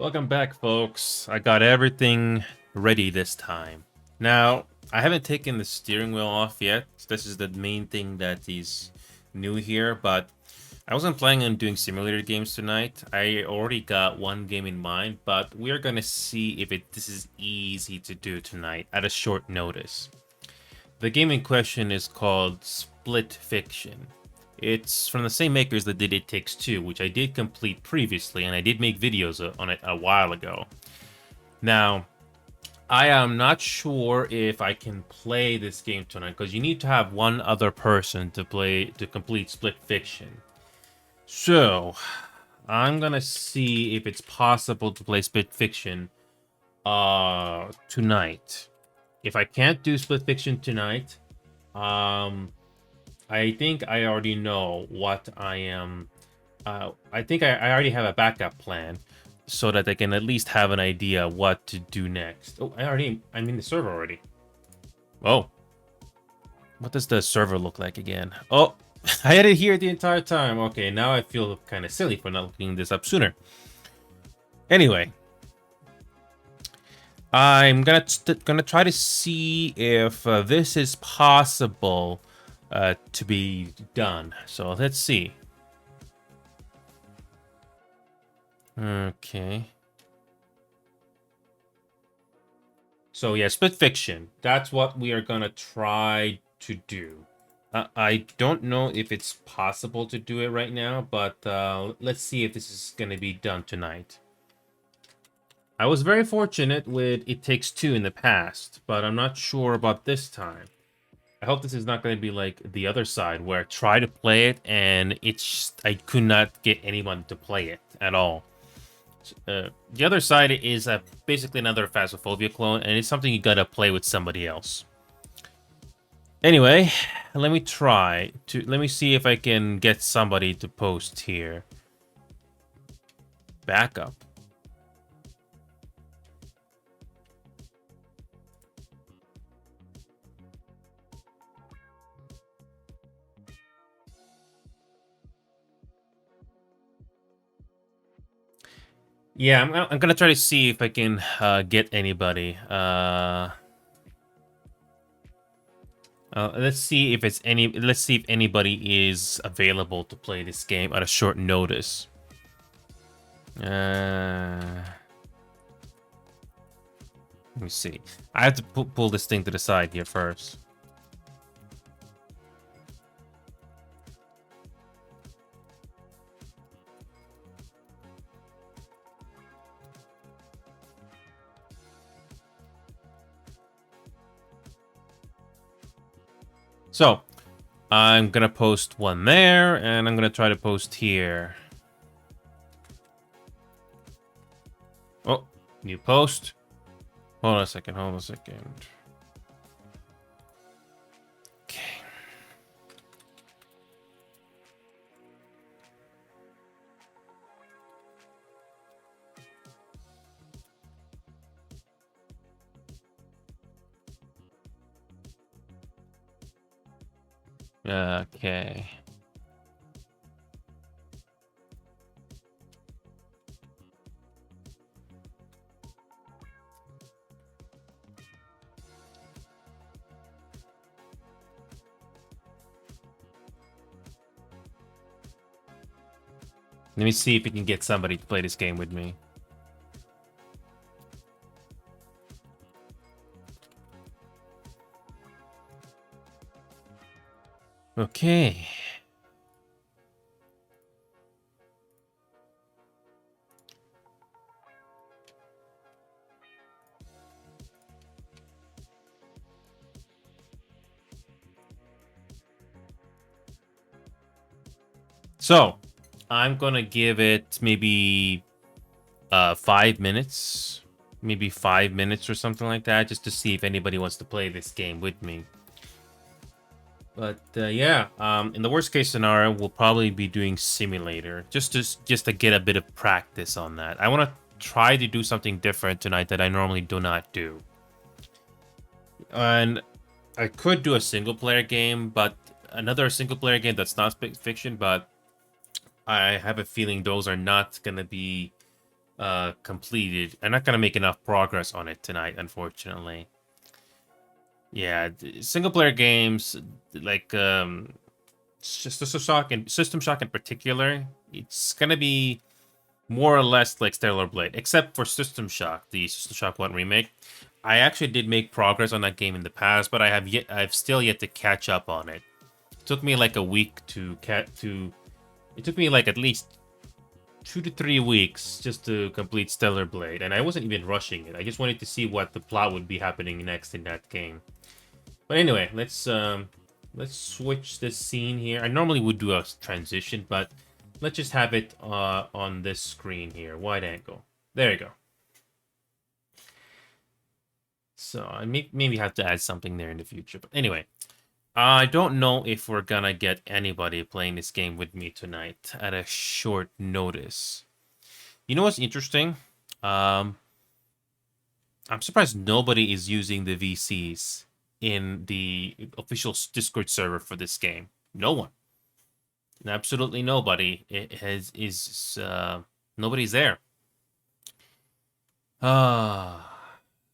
Welcome back, folks. I got everything ready this time. Now, I haven't taken the steering wheel off yet. This is the main thing that is new here, but I wasn't planning on doing simulator games tonight. I already got one game in mind, but we're gonna see if this is easy to do tonight at a short notice. The game in question is called Split Fiction. It's from the same makers that did It Takes Two, which I did complete previously, and I did make videos on it a while ago. Now, I am not sure if I can play this game tonight, because you need to have one other person to complete Split Fiction. So, I'm gonna see if it's possible to play Split Fiction tonight. If I can't do Split Fiction tonight, I think I already know what I am. I think I already have a backup plan so that I can at least have an idea what to do next. Oh, I'm in the server already. Oh. What does the server look like again? Oh, I had it here the entire time. Okay, now I feel kind of silly for not looking this up sooner. Anyway. I'm gonna try to see if this is possible to be done. So let's see. Okay. So yeah, Split Fiction. That's what we are gonna try to do. I don't know if it's possible to do it right now, but let's see if this is gonna be done tonight. I was very fortunate with It Takes Two in the past, but I'm not sure about this time. I hope this is not going to be like the other side, where I try to play it and I could not get anyone to play it at all. The other side is basically another Phasmophobia clone, and it's something you gotta play with somebody else. Anyway, let me see if I can get somebody to post here. Backup. Yeah, I'm gonna try to see if I can get anybody. Let's see if anybody is available to play this game at a short notice. Let me see. I have to pull this thing to the side here first. So, I'm gonna post one there, and I'm gonna try to post here. Oh, new post. Hold on a second, Okay. Okay. Let me see if we can get somebody to play this game with me. Okay. So, I'm gonna give it maybe 5 minutes. Maybe 5 minutes or something like that, just to see if anybody wants to play this game with me. But yeah, in the worst case scenario, we'll probably be doing simulator just to get a bit of practice on that. I want to try to do something different tonight that I normally do not do. And I could do a single player game, but another single player game that's not fiction, but I have a feeling those are not gonna be completed. I'm not gonna make enough progress on it tonight, unfortunately. Yeah, single player games like System Shock in particular, it's gonna be more or less like Stellar Blade, except for System Shock, the System Shock 1 remake. I actually did make progress on that game in the past, but I've still yet to catch up on it. It took me like a week to it took me like at least 2 to 3 weeks just to complete Stellar Blade, and I wasn't even rushing it. I just wanted to see what the plot would be happening next in that game. But anyway, let's switch this scene here. I normally would do a transition, but let's just have it on this screen here, wide angle. There you go. So I maybe have to add something there in the future. But anyway, I don't know if we're gonna get anybody playing this game with me tonight at a short notice. You know what's interesting? Um, I'm surprised nobody is using the VCs in the official Discord server for this game. No one. Absolutely nobody. It has is nobody's there. Ah,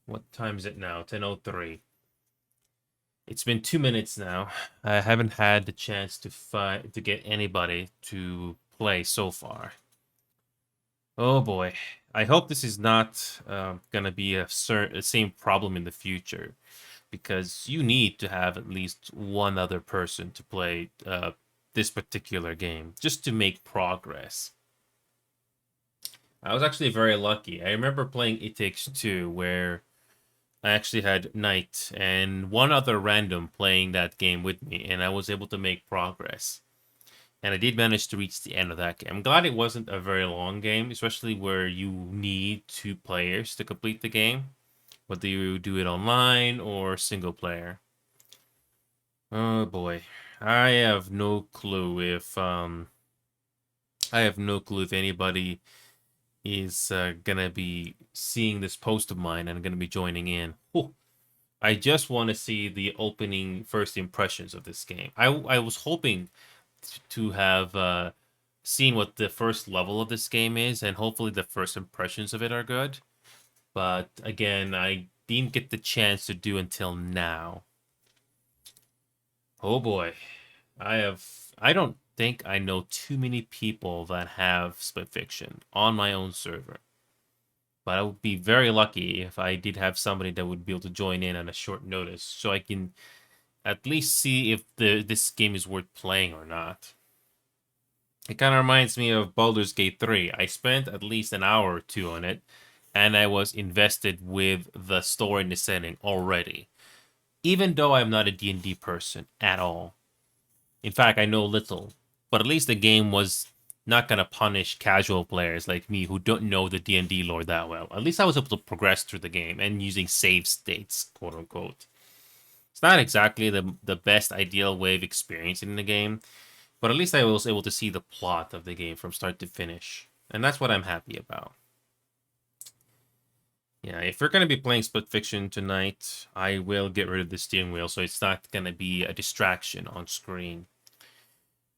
what time is it now? 10:03. It's been 2 minutes now. I haven't had the chance to get anybody to play so far. Oh boy. I hope this is not gonna be a same problem in the future, because you need to have at least one other person to play this particular game just to make progress. I was actually very lucky. I remember playing It Takes Two, where I actually had Knight and one other random playing that game with me, and I was able to make progress. And I did manage to reach the end of that game. I'm glad it wasn't a very long game, especially where you need 2 players to complete the game, whether you do it online or single player. Oh boy. I have no clue if anybody is gonna be seeing this post of mine and gonna be joining in. Oh, I just want to see the opening first impressions of this game. I was hoping to have seen what the first level of this game is, and hopefully the first impressions of it are good. But again, I didn't get the chance to do until now. Oh boy. I don't think I know too many people that have Split Fiction on my own server. But I would be very lucky if I did have somebody that would be able to join in on a short notice, so I can at least see if this game is worth playing or not. It kind of reminds me of Baldur's Gate 3. I spent at least an hour or two on it, and I was invested with the story and the setting already, even though I'm not a D&D person at all. In fact, I know little, but at least the game was not gonna punish casual players like me who don't know the D&D lore that well. At least I was able to progress through the game and using save states, quote unquote. It's not exactly the best ideal way of experiencing the game, but at least I was able to see the plot of the game from start to finish, and that's what I'm happy about. Yeah, if we're gonna be playing Split Fiction tonight, I will get rid of the steering wheel so it's not gonna be a distraction on screen.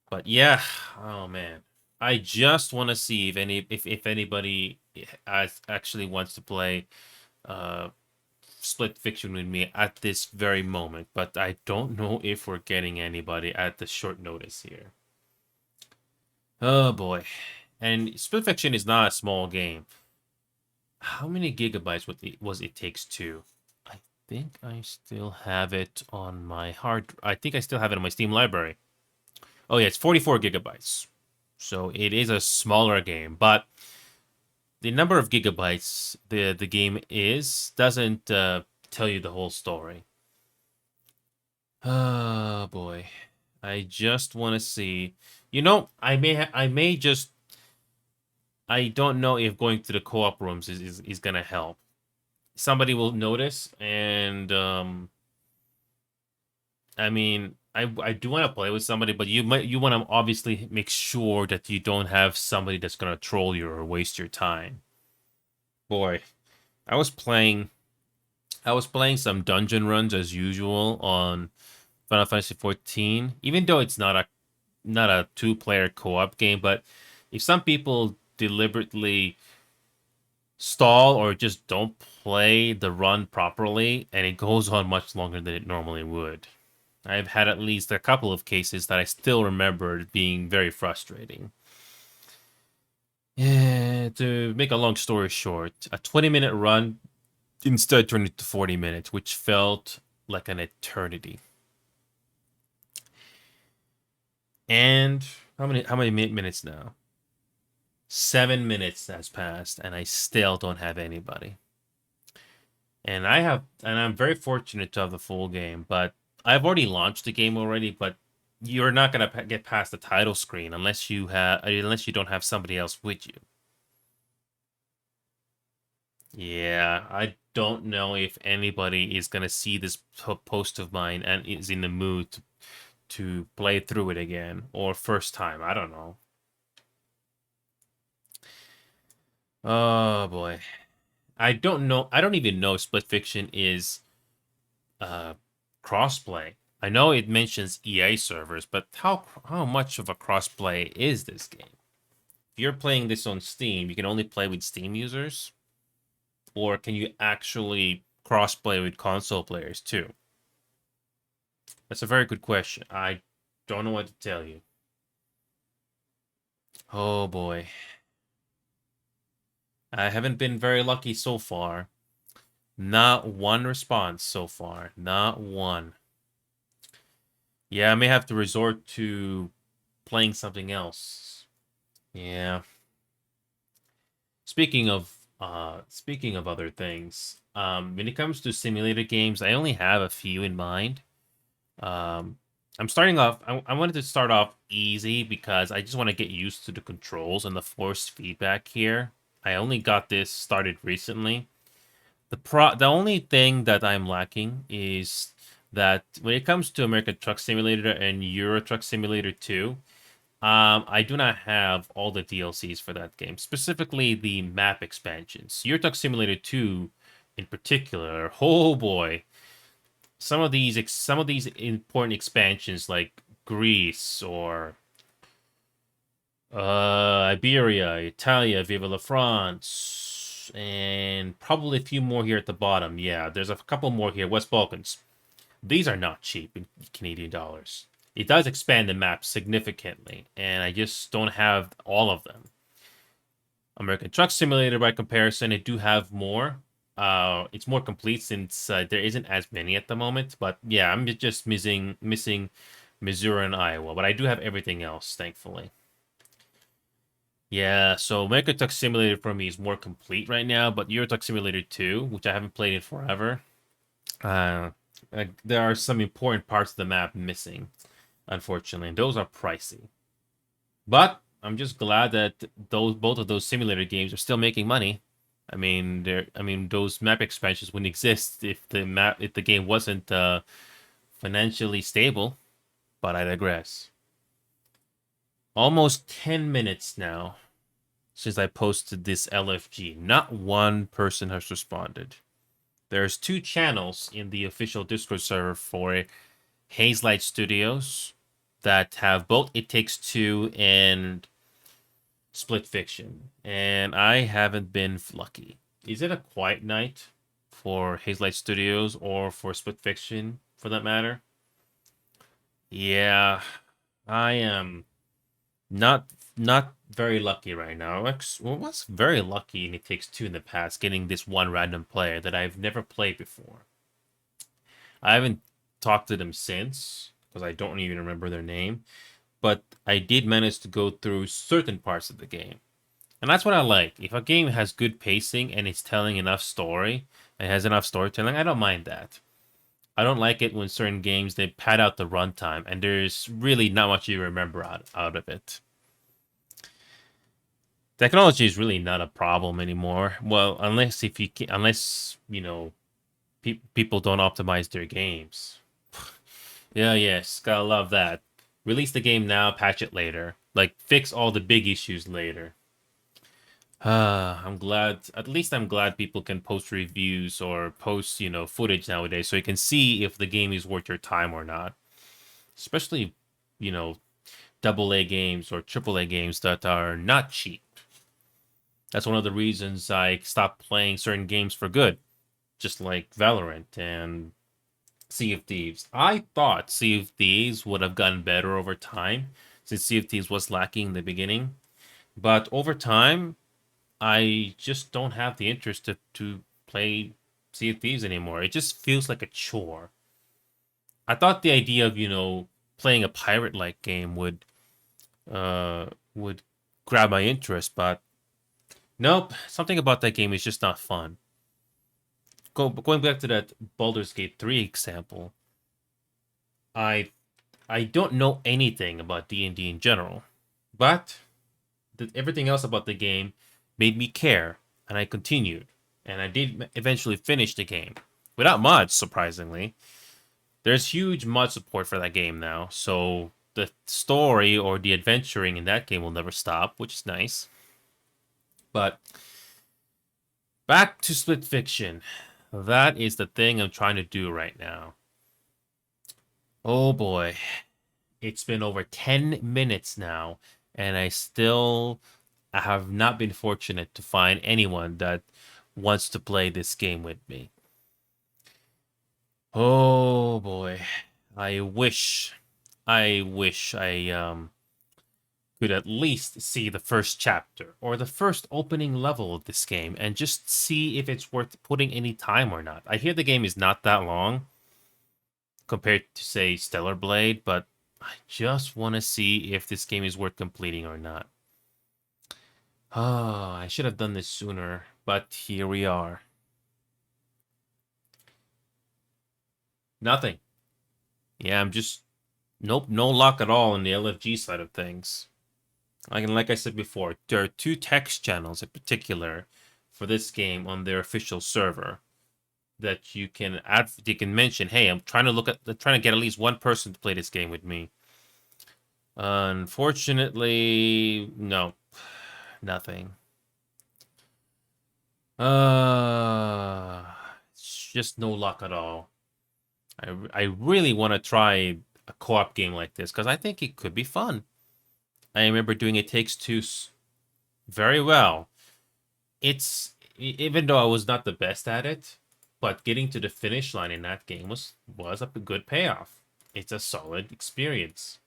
But yeah, oh man, I just want to see if anybody actually wants to play uh Split Fiction with me at this very moment. But I don't know if we're getting anybody at the short notice here. Oh boy, and Split Fiction is not a small game. How many gigabytes was It Takes Two? I think I still have it on my hard. I think I still have it on my Steam library. Oh yeah, it's 44 gigabytes. So it is a smaller game, but the number of gigabytes the game is doesn't tell you the whole story. Oh boy, I just want to see. You know, I may just. I don't know if going to the co-op rooms is gonna help. Somebody will notice, and I mean, I do want to play with somebody, but you want to obviously make sure that you don't have somebody that's gonna troll you or waste your time. Boy, I was playing I was playing some dungeon runs as usual on Final Fantasy 14, even though it's not a two-player co-op game, but if some people deliberately stall or just don't play the run properly, and it goes on much longer than it normally would. I've had at least a couple of cases that I still remember being very frustrating. Yeah, to make a long story short, a 20-minute run instead turned into 40 minutes, which felt like an eternity. And how many minutes now? 7 minutes has passed, and I still don't have anybody. And I'm very fortunate to have the full game, but I've already launched the game already, but you're not gonna get past the title screen unless you don't have somebody else with you. Yeah, I don't know if anybody is gonna see this post of mine and is in the mood to play through it again or first time. I don't know. Oh boy. I don't know. I don't even know if Split Fiction is uh crossplay. I know it mentions EA servers, but how much of a crossplay is this game? If you're playing this on Steam, you can only play with Steam users, or can you actually crossplay with console players too? That's a very good question. I don't know what to tell you. Oh boy. I haven't been very lucky so far. Not one response so far. Not one. Yeah, I may have to resort to playing something else. Yeah. Speaking of other things, when it comes to simulator games, I only have a few in mind. Um, I'm starting off. I wanted to start off easy because I just want to get used to the controls and the forced feedback here. I only got this started recently. The only thing that I'm lacking is that when it comes to American Truck Simulator and Euro Truck Simulator 2, I do not have all the DLCs for that game, specifically the map expansions. Euro Truck Simulator 2 in particular, oh boy, some of these important expansions like Greece or Iberia, Italia, Viva la France, and probably a few more here at the bottom. Yeah, there's a couple more here. West Balkans. These are not cheap in Canadian dollars. It does expand the map significantly, and I just don't have all of them. American Truck Simulator, by comparison, I do have more. It's more complete since there isn't as many at the moment. But yeah, I'm just missing Missouri and Iowa, but I do have everything else, thankfully. Yeah, so American Truck Simulator for me is more complete right now, but Euro Truck Simulator 2, which I haven't played in forever, uh, there are some important parts of the map missing, unfortunately, and those are pricey. But I'm just glad that those both of those simulator games are still making money. I mean those map expansions wouldn't exist if the game wasn't financially stable. But I digress. Almost 10 minutes now since I posted this LFG. Not one person has responded. There's two channels in the official Discord server for Hazelight Studios that have both It Takes Two and Split Fiction, and I haven't been lucky. Is it a quiet night for Hazelight Studios or for Split Fiction, for that matter? Yeah, I am not very lucky right now. Well, I was very lucky in It Takes Two in the past, getting this one random player that I've never played before. I haven't talked to them since because I don't even remember their name, but I did manage to go through certain parts of the game. And that's what I like. If a game has good pacing and it's telling enough story and has enough storytelling, I don't mind that. I don't like it when certain games they pad out the runtime and there's really not much you remember out of it. Technology is really not a problem anymore. Well, unless you know people don't optimize their games. Yeah, yes, gotta love that. Release the game now, patch it later. Like fix all the big issues later. I'm glad. At least I'm glad people can post reviews or post, footage nowadays, so you can see if the game is worth your time or not. Especially, you know, double A games or triple A games that are not cheap. That's one of the reasons I stopped playing certain games for good, just like Valorant and Sea of Thieves. I thought Sea of Thieves would have gotten better over time, since Sea of Thieves was lacking in the beginning. But over time, I just don't have the interest to play Sea of Thieves anymore. It just feels like a chore. I thought the idea of, playing a pirate-like game would grab my interest, but nope. Something about that game is just not fun. Going back to that Baldur's Gate 3 example, I I don't know anything about D&D in general, but everything else about the game made me care, and I continued, and I did eventually finish the game without mods. Surprisingly, there's huge mod support for that game now, so the story or the adventuring in that game will never stop, which is nice. But back to Split Fiction. That is the thing I'm trying to do right now. Oh boy, it's been over 10 minutes now, and I have not been fortunate to find anyone that wants to play this game with me. Oh boy. I wish I could at least see the first chapter or the first opening level of this game and just see if it's worth putting any time or not. I hear the game is not that long compared to, say, Stellar Blade, but I just want to see if this game is worth completing or not. Oh, I should have done this sooner, but here we are. Nothing. Yeah, I'm just nope, no luck at all on the LFG side of things. Like I said before, there are two text channels in particular for this game on their official server that you can add. You can mention, "Hey, I'm trying to get at least one person to play this game with me." Unfortunately, no, nothing. Uh, it's just no luck at all. I really want to try a co-op game like this because I think it could be fun. I remember doing It Takes Two very well. Even though I was not the best at it, but getting to the finish line in that game was a good payoff. It's a solid experience.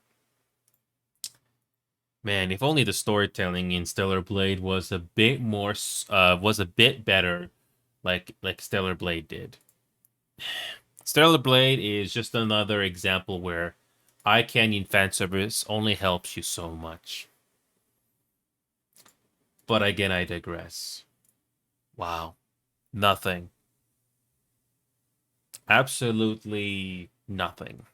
Man, if only the storytelling in Stellar Blade was a bit more was a bit better, like Stellar Blade did. Stellar Blade is just another example where iCanyon fan service only helps you so much. But again, I digress. Wow. Nothing. Absolutely nothing.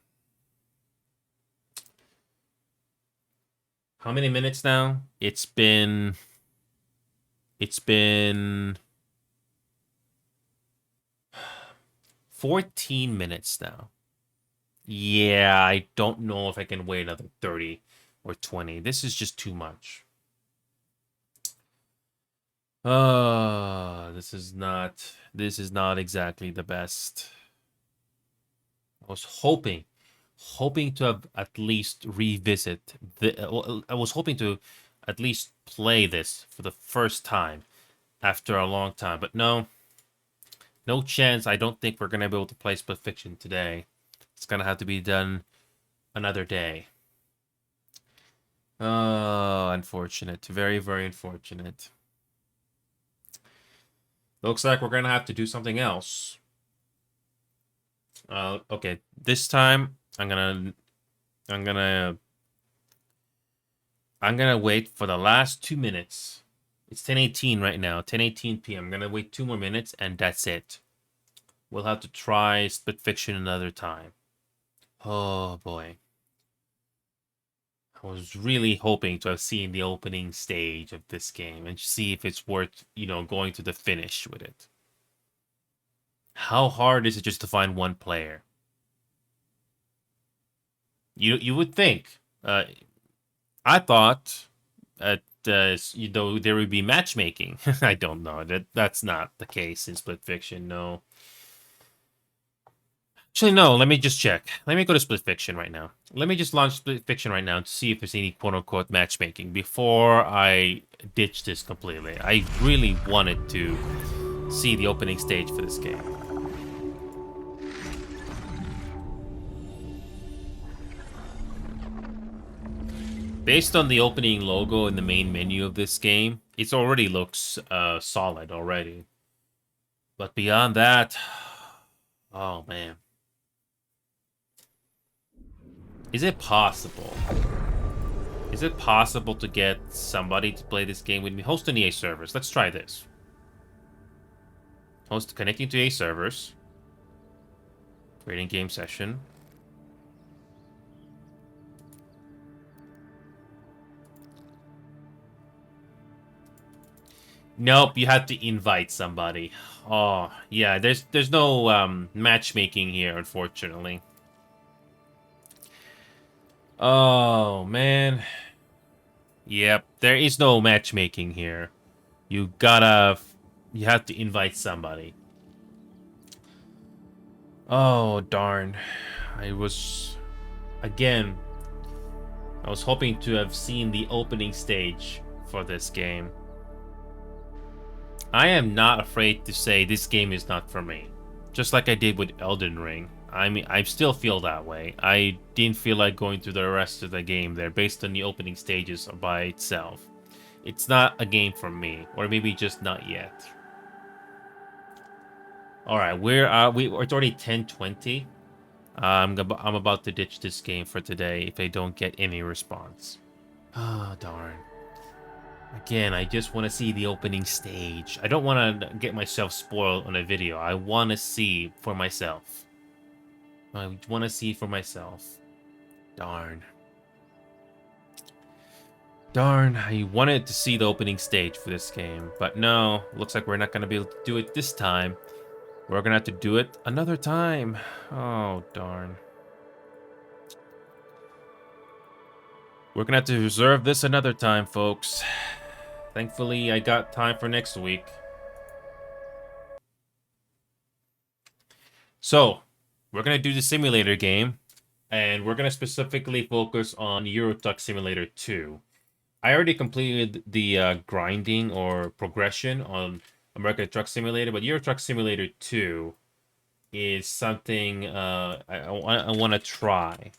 How many minutes now? It's been 14 minutes now. Yeah, I don't know if I can wait another 30 or 20. This is just too much. This is not exactly the best. I was hoping to have at least revisit I was hoping to at least play this for the first time after a long time, but no chance. I don't think we're gonna be able to play Split Fiction today. It's gonna have to be done another day. Oh, unfortunate. Very, very unfortunate. Looks like we're gonna have to do something else. Okay. This time I'm gonna I'm gonna wait for the last 2 minutes. It's 10:18 right now. 10:18 p.m. I'm gonna wait 2 more minutes and that's it. We'll have to try Split Fiction another time. Oh boy. I was really hoping to have seen the opening stage of this game and see if it's worth, going to the finish with it. How hard is it just to find one player? You would think. I thought that there would be matchmaking. I don't know. That's not the case in Split Fiction. No. Actually, no. Let me just check. Let me go to Split Fiction right now. Let me just launch Split Fiction right now to see if there's any quote-unquote matchmaking before I ditch this completely. I really wanted to see the opening stage for this game. Based on the opening logo and the main menu of this game, it already looks solid already. But beyond that, oh man. Is it possible? Is it possible to get somebody to play this game with me? Host an EA servers. Let's try this. Host connecting to EA servers. Creating game session. Nope, you had to invite somebody. Oh, yeah, there's no matchmaking here, unfortunately. Oh, man. Yep, there is no matchmaking here. You have to invite somebody. Oh, darn. I was, again, I was hoping to have seen the opening stage for this game. I am not afraid to say this game is not for me. Just like I did with Elden Ring. I mean, I still feel that way. I didn't feel like going through the rest of the game there based on the opening stages by itself. It's not a game for me, or maybe just not yet. All right, it's already 10:20. I'm about to ditch this game for today if I don't get any response. Oh, darn. Again, I just want to see the opening stage. I don't want to get myself spoiled on a video. I want to see for myself. I want to see for myself. Darn. Darn, I wanted to see the opening stage for this game, but no, looks like we're not going to be able to do it this time. We're going to have to do it another time. Oh, darn. We're going to have to reserve this another time, folks. Thankfully, I got time for next week. So, we're going to do the simulator game, and we're going to specifically focus on Euro Truck Simulator 2. I already completed the grinding or progression on American Truck Simulator, but Euro Truck Simulator 2 is something I want to try.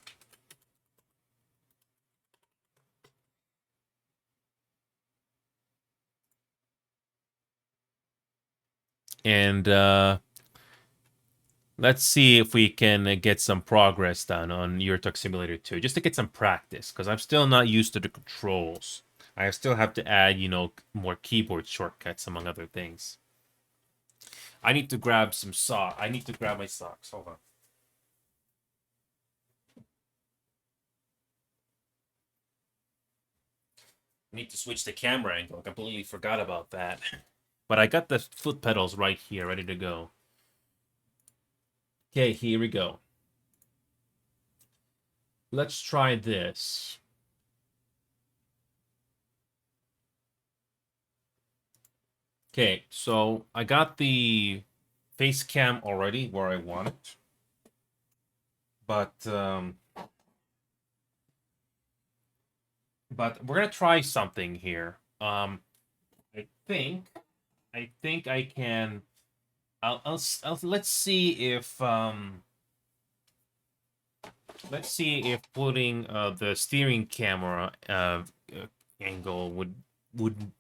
And let's see if we can get some progress done on Euro Truck Simulator 2, just to get some practice, because I'm still not used to the controls. I still have to add, more keyboard shortcuts, among other things. I need to grab some socks. I need to grab my socks. Hold on. I need to switch the camera angle. I completely forgot about that. But I got the foot pedals right here, ready to go. Okay, here we go. Let's try this. Okay, so I got the face cam already where I want it. But we're gonna try something here. I think I can. Let's see if putting the steering camera angle would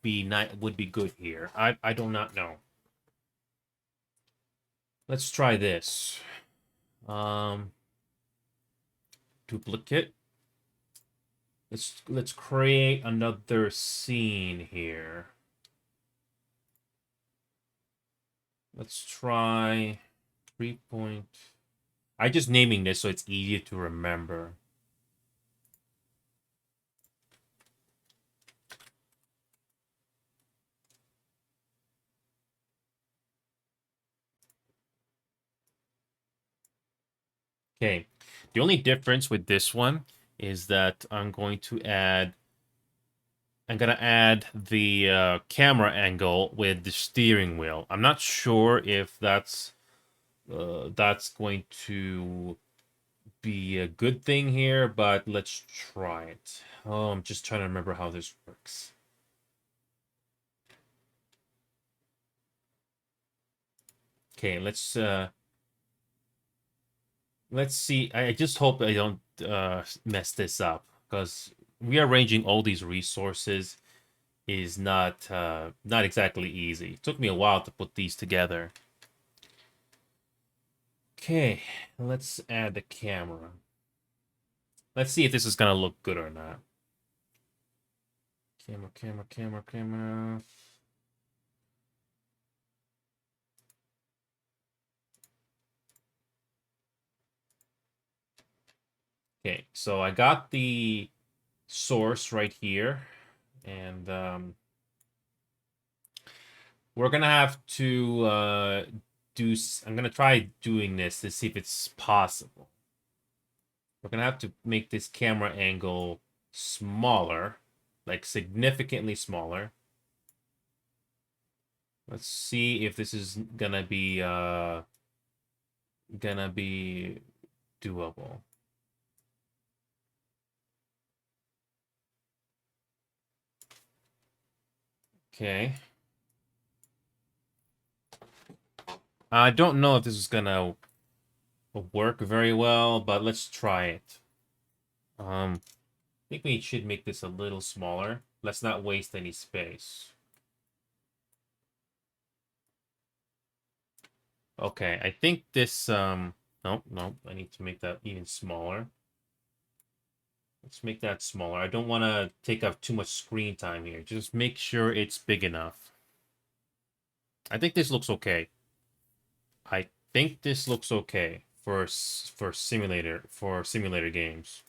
be good here. I do not know. Let's try this. Duplicate. Let's create another scene here. Let's try 3 point. I just naming this so it's easier to remember. Okay. The only difference with this one is that I'm gonna add the camera angle with the steering wheel. I'm not sure if that's that's going to be a good thing here, but let's try it. Oh, I'm just trying to remember how this works. Okay, let's see. I just hope I don't mess this up because rearranging all these resources is not exactly easy. It took me a while to put these together. Okay, let's add the camera. Let's see if this is gonna look good or not. Camera, camera, camera, camera. Okay, so I got the source right here, and we're gonna have to I'm gonna try doing this to see if it's possible. We're gonna have to make this camera angle smaller, like significantly smaller. Let's see if this is gonna be doable. Okay. I don't know if this is gonna work very well, but let's try it. I think we should make this a little smaller. Let's not waste any space. Okay, I think this no, I need to make that even smaller. Let's make that smaller. I don't want to take up too much screen time here. Just make sure it's big enough. I think this looks okay. I think this looks okay for simulator games.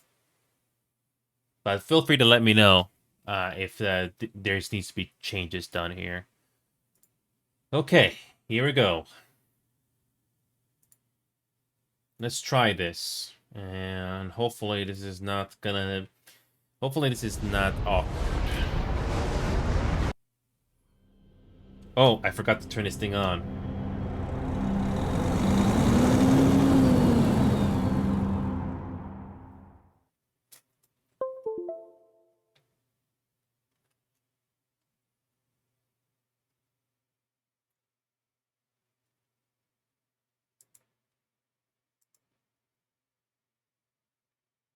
But feel free to let me know if there needs to be changes done here. Okay, here we go. Let's try this. And hopefully this is not gonna... Hopefully this is not awkward. Oh, I forgot to turn this thing on.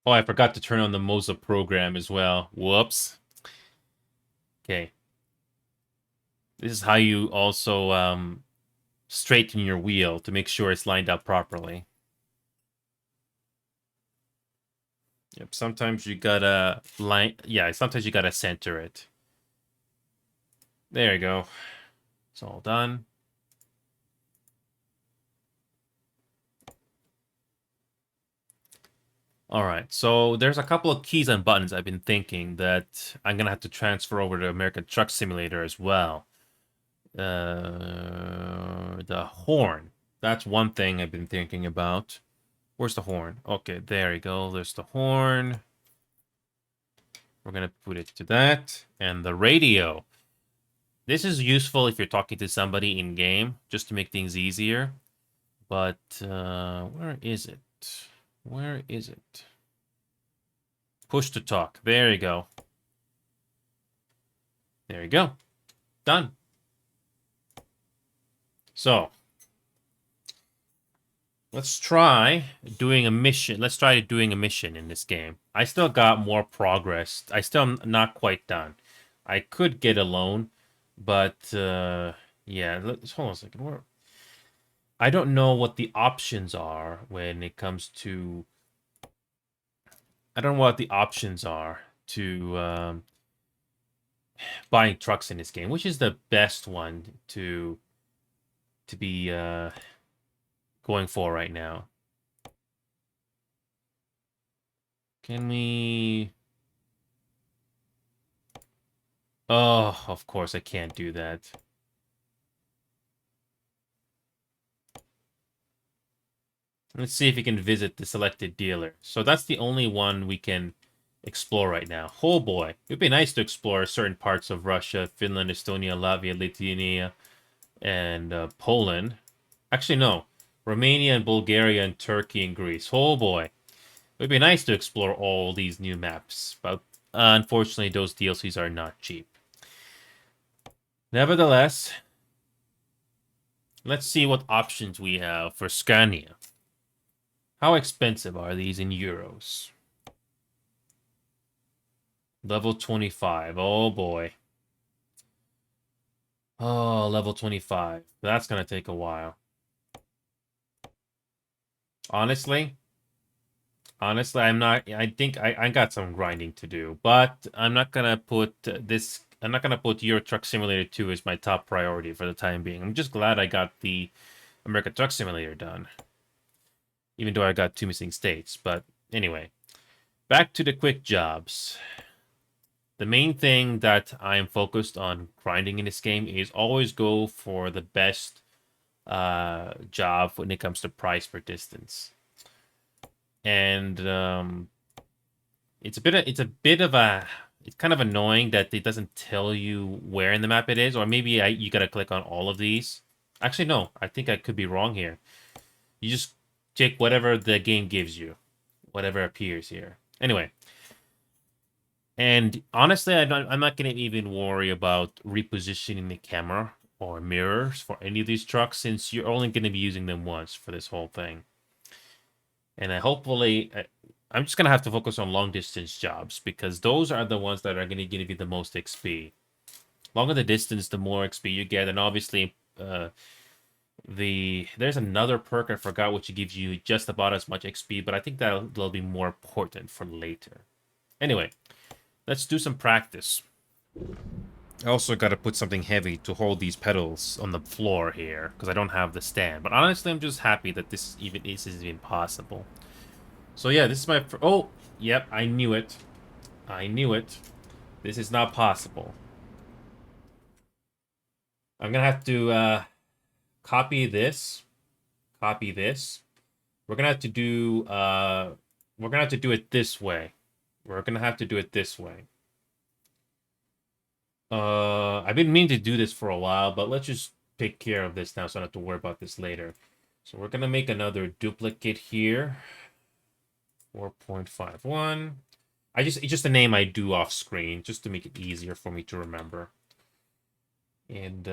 Oh, I forgot to turn on the Moza program as well. Whoops. Okay. This is how you also straighten your wheel to make sure it's lined up properly. Yep, sometimes you gotta sometimes you gotta center it. There you go. It's all done. All right, so there's a couple of keys and buttons I've been thinking that I'm gonna have to transfer over to American Truck Simulator as well. The horn. That's one thing I've been thinking about. Where's the horn? Okay, there you go. There's the horn. We're gonna put it to that. And the radio. This is useful if you're talking to somebody in game, just to make things easier. But where is it? Where is it? Push to talk. There you go. There you go. Done. So let's try doing a mission. Let's try doing a mission in this game. I still got more progress. I still am not quite done. I could get a loan, but yeah. Let's hold on a second. I don't know what the options are when it comes to. I don't know what the options are to buying trucks in this game. Which is the best one to be going for right now? Can we... Oh, of course I can't do that. Let's see if we can visit the selected dealer. So that's the only one we can explore right now. Oh boy. It'd be nice to explore certain parts of Russia, Finland, Estonia, Latvia, Lithuania, and Poland. Actually, no. Romania and Bulgaria and Turkey and Greece. Oh boy. It would be nice to explore all these new maps, but unfortunately those DLCs are not cheap. Nevertheless, let's see what options we have for Scania. How expensive are these in euros? Level 25. Oh boy. Oh, level 25. That's going to take a while. Honestly, I'm not. I think I got some grinding to do, but I'm not going to put this. I'm not going to put Euro Truck Simulator 2 as my top priority for the time being. I'm just glad I got the American Truck Simulator done. Even though I got 2 missing states. But anyway, back to the quick jobs. The main thing that I am focused on grinding in this game is always go for the best job when it comes to price per distance. And it's kind of annoying that it doesn't tell you where in the map it is, or maybe you gotta click on all of these. Actually, no, I think I could be wrong here. You just take whatever the game gives you, whatever appears here. Anyway. And honestly, I'm not going to even worry about repositioning the camera or mirrors for any of these trucks, since you're only going to be using them once for this whole thing. And hopefully, I'm just going to have to focus on long-distance jobs, because those are the ones that are going to give you the most XP. Longer the distance, the more XP you get. And obviously, there's another perk I forgot, which gives you just about as much XP, but I think that'll be more important for later. Anyway. Let's do some practice. I also got to put something heavy to hold these pedals on the floor here, because I don't have the stand. But honestly, I'm just happy that this is even possible. So yeah, this is my... Oh, yep, I knew it. I knew it. This is not possible. I'm going to have to copy this. Copy this. We're going to have to do... we're going to have to do it this way. We're going to have to do it this way. I've been meaning to do this for a while, but let's just take care of this now so I don't have to worry about this later. So we're going to make another duplicate here. 4.51. It's just a name I do off screen, just to make it easier for me to remember. And,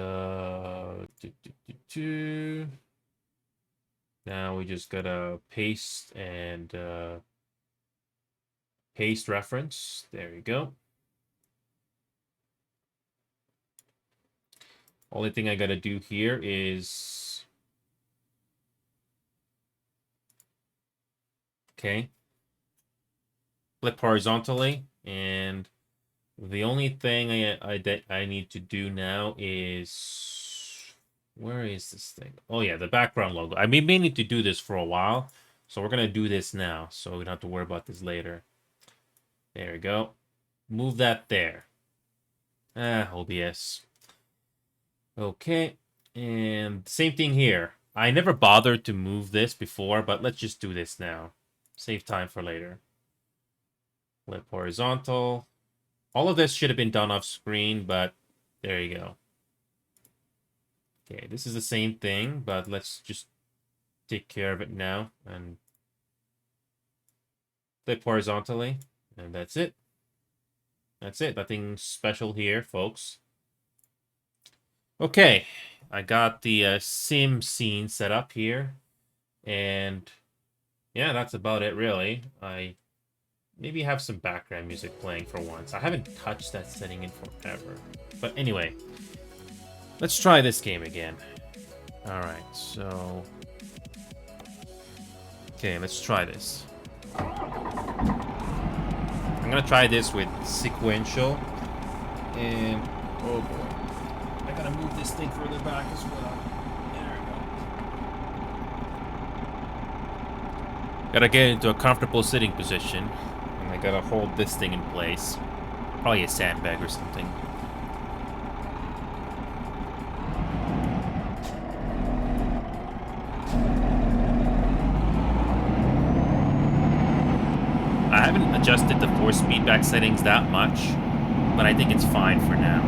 now we just got to paste and, paste reference. There you go. Only thing I gotta do here is... Okay. Flip horizontally. And the only thing I need to do now is... Where is this thing? Oh yeah, the background logo. I may need to do this for a while. So we're gonna do this now. So we don't have to worry about this later. There we go. Move that there. OBS. Okay. And same thing here. I never bothered to move this before, but let's just do this now. Save time for later. Flip horizontal. All of this should have been done off screen, but there you go. Okay, this is the same thing, but let's just take care of it now and flip horizontally. And that's it. That's it. Nothing special here, folks. Okay. I got the sim scene set up here. And yeah, that's about it, really. I maybe have some background music playing for once. I haven't touched that setting in forever. But anyway, let's try this game again. Alright, so... Okay, let's try this. I'm gonna try this with sequential, and oh boy, I gotta move this thing further back as well. There we go. Gotta get into a comfortable sitting position, and I gotta hold this thing in place. Probably a sandbag or something. I haven't adjusted the force feedback settings that much, but I think it's fine for now.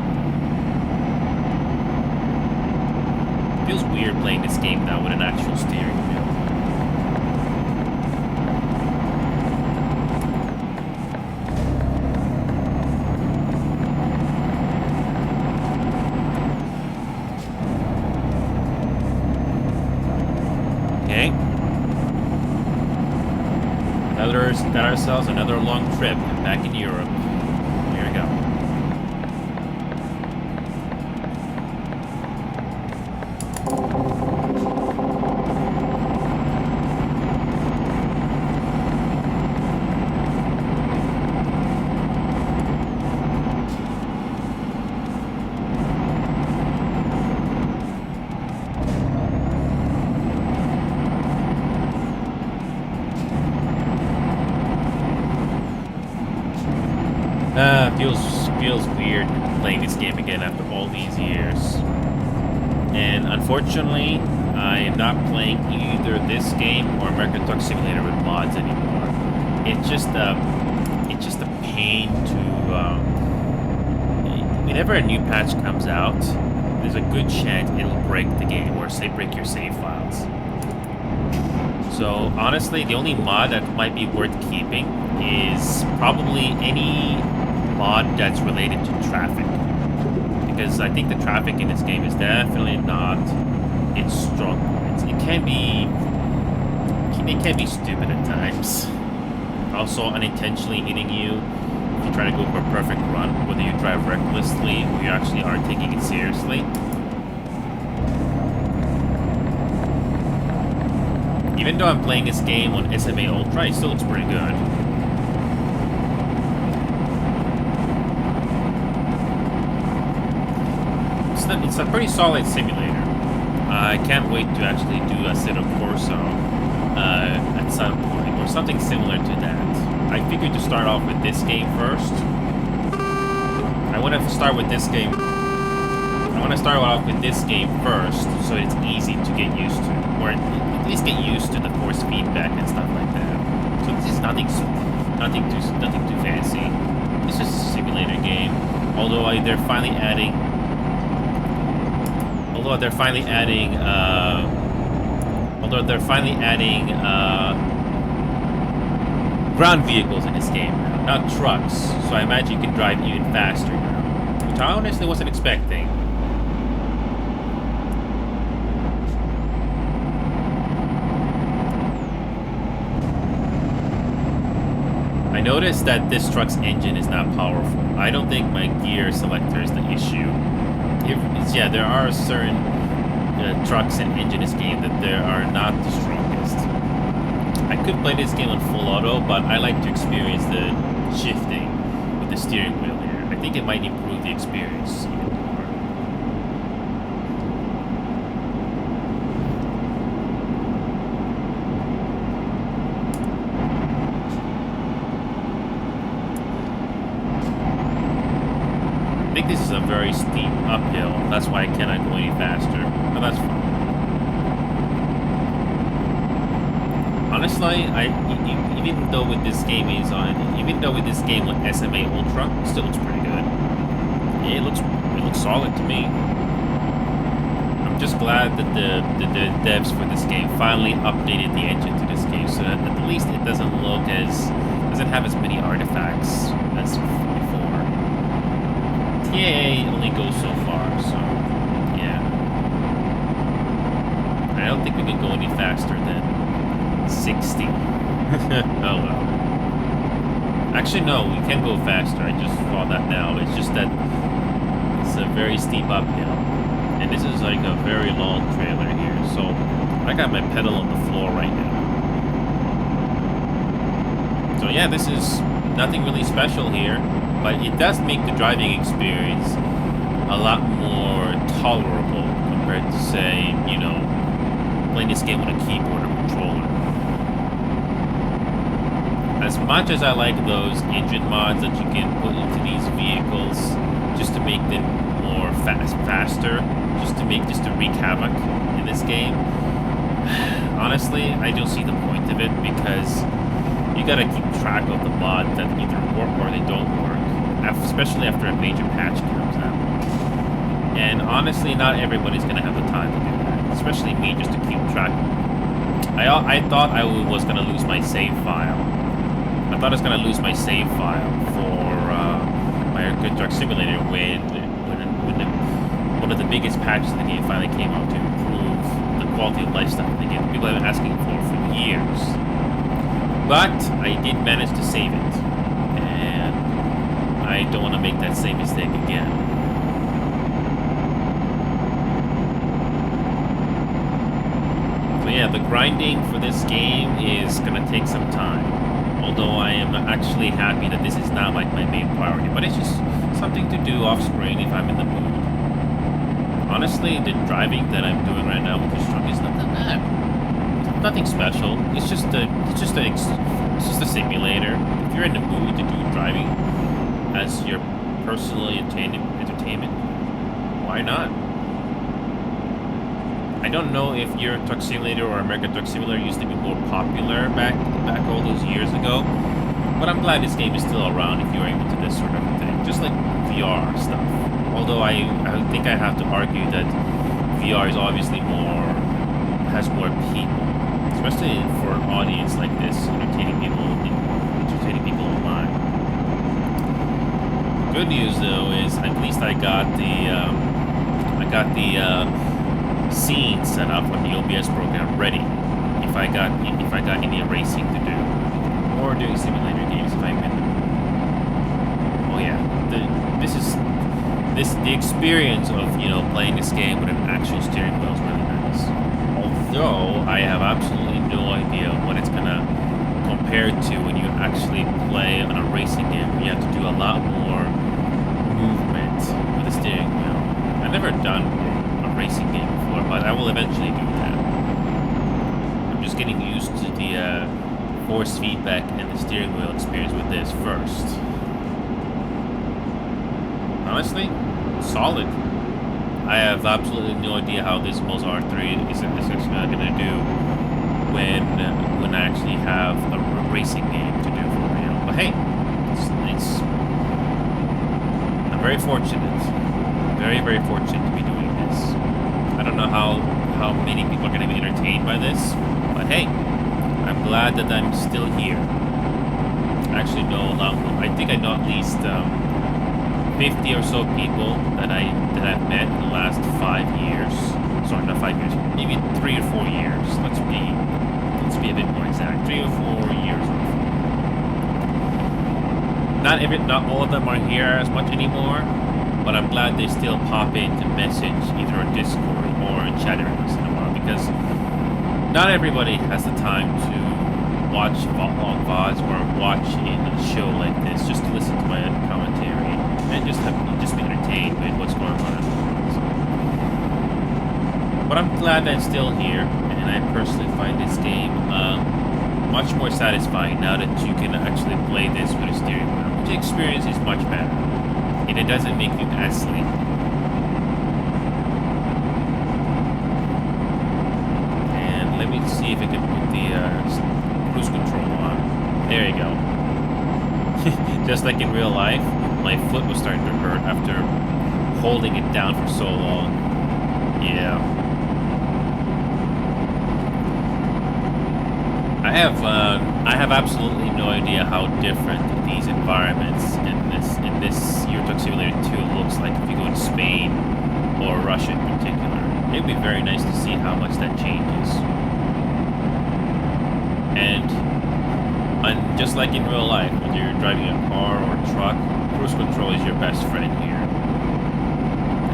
It feels weird playing this game now with an actual steering wheel. got ourselves another long trip back in Europe. Here we go. Feels weird playing this game again after all these years. And unfortunately, I am not playing either this game or American Truck Simulator with mods anymore. It's just a pain to. Whenever a new patch comes out, there's a good chance it'll break the game or say break your save files. So honestly, the only mod that might be worth keeping is probably any mod that's related to traffic, because I think the traffic in this game is definitely not its strong points. It can be stupid at times. Also unintentionally hitting you if you try to go for a perfect run, whether you drive recklessly or you actually are taking it seriously. Even though I'm playing this game on SMA Ultra, it still looks pretty good. It's a pretty solid simulator. I can't wait to actually do a Assetto Corsa at some point, or something similar to that. I figured to start off with this game first. I want to start with this game. I want to start off with this game first, so it's easy to get used to, or at least get used to the force feedback and stuff like that. So this is nothing too fancy. It's just a simulator game. Although they're finally adding ground vehicles in this game now, not trucks. So I imagine you can drive even faster now, which I honestly wasn't expecting. I noticed that this truck's engine is not powerful. I don't think my gear selector is the issue. Yeah, there are certain trucks and engine in this game that they are not the strongest. I could play this game on full auto, but I like to experience the shifting with the steering wheel here. I think it might improve the experience even more. I think this is a very steep uphill. That's why I cannot go any faster. But that's fine. Honestly, even though with this game with SMA Ultra, it still looks pretty good. It looks solid to me. I'm just glad that the devs for this game finally updated the engine to this game, so that at least it doesn't have as many artifacts as before. TAA only goes so far, so yeah. I don't think we can go any faster than 60. Oh well. Actually, no, we can go faster. I just saw that now. It's just that it's a very steep uphill. And this is like a very long trailer here. So I got my pedal on the floor right now. So yeah, this is nothing really special here. But it does make the driving experience a lot more tolerable compared to, say, you know, playing this game with a keyboard or controller. As much as I like those engine mods that you can put into these vehicles just to make them more faster, just to wreak havoc in this game, honestly, I don't see the point of it, because you gotta keep track of the mods that either work or they don't work, especially after a major patch comes out. And honestly, not everybody's gonna have the time to do that, especially me, just to keep track. I thought I was gonna lose my save file. I thought I was gonna lose my save file for my American Truck Simulator when one of the biggest patches of the game finally came out to improve the quality of life stuff in the game. People have been asking for years. But I did manage to save it, and I don't want to make that same mistake again. So yeah, the grinding for this game is gonna take some time. Although I am actually happy that this is not like my main priority, but it's just something to do off screen if I'm in the mood. Honestly, the driving that I'm doing right now with this truck is not that bad. It's nothing special. It's just a simulator. If you're in the mood to do driving as your personal entertainment, why not? I don't know if Euro Truck Simulator or American Truck Simulator used to be more popular back all those years ago, but I'm glad this game is still around if you're into this sort of thing, just like VR stuff. Although I think I have to argue that VR is obviously has more people, especially for an audience like this, entertaining people online. Good news though is at least I got the scene set up on the OBS program ready if I got any racing to do or doing simulator games if I'm in them. Oh yeah, the experience of playing this game with an actual steering wheel is really nice. Although I have absolutely no idea what it's gonna compare to when you actually play on a racing game where you have to do a lot more movement with the steering wheel. I've never done a racing game before, but I will eventually do that. I'm just getting used to the force feedback and the steering wheel experience with this first. Honestly, solid. I have absolutely no idea how this Moza R3 is actually going to do when I actually have a racing game to do for real. But hey, I'm very fortunate. Very, very fortunate to be doing this. I don't know how many people are going to be entertained by this, but hey, I'm glad that I'm still here. I actually know a lot. I think I know at least 50 or so people that I've met in the last 5 years. Sorry, not 5 years. Maybe 3 or 4 years. Let's be a bit more exact. 3 or 4 years. Not all of them are here as much anymore, but I'm glad they still pop in to message either on Discord or in chat every once in a while, because not everybody has the time to watch long VODs or watch a show like this just to listen to my commentary and just be entertained with what's going on. But I'm glad that I'm still here, and I personally find this game much more satisfying now that you can actually play this with a steering wheel. The experience is much better, and it doesn't make you as sleepy. And let me see if I can put the cruise control on. There you go. Just like in real life, my foot was starting to hurt after holding it down for so long. Yeah. I have absolutely no idea how different these environments in this Euro Truck Simulator 2 looks like if you go to Spain or Russia in particular. It'd be very nice to see how much that changes. And just like in real life, when you're driving a car or a truck, cruise control is your best friend here.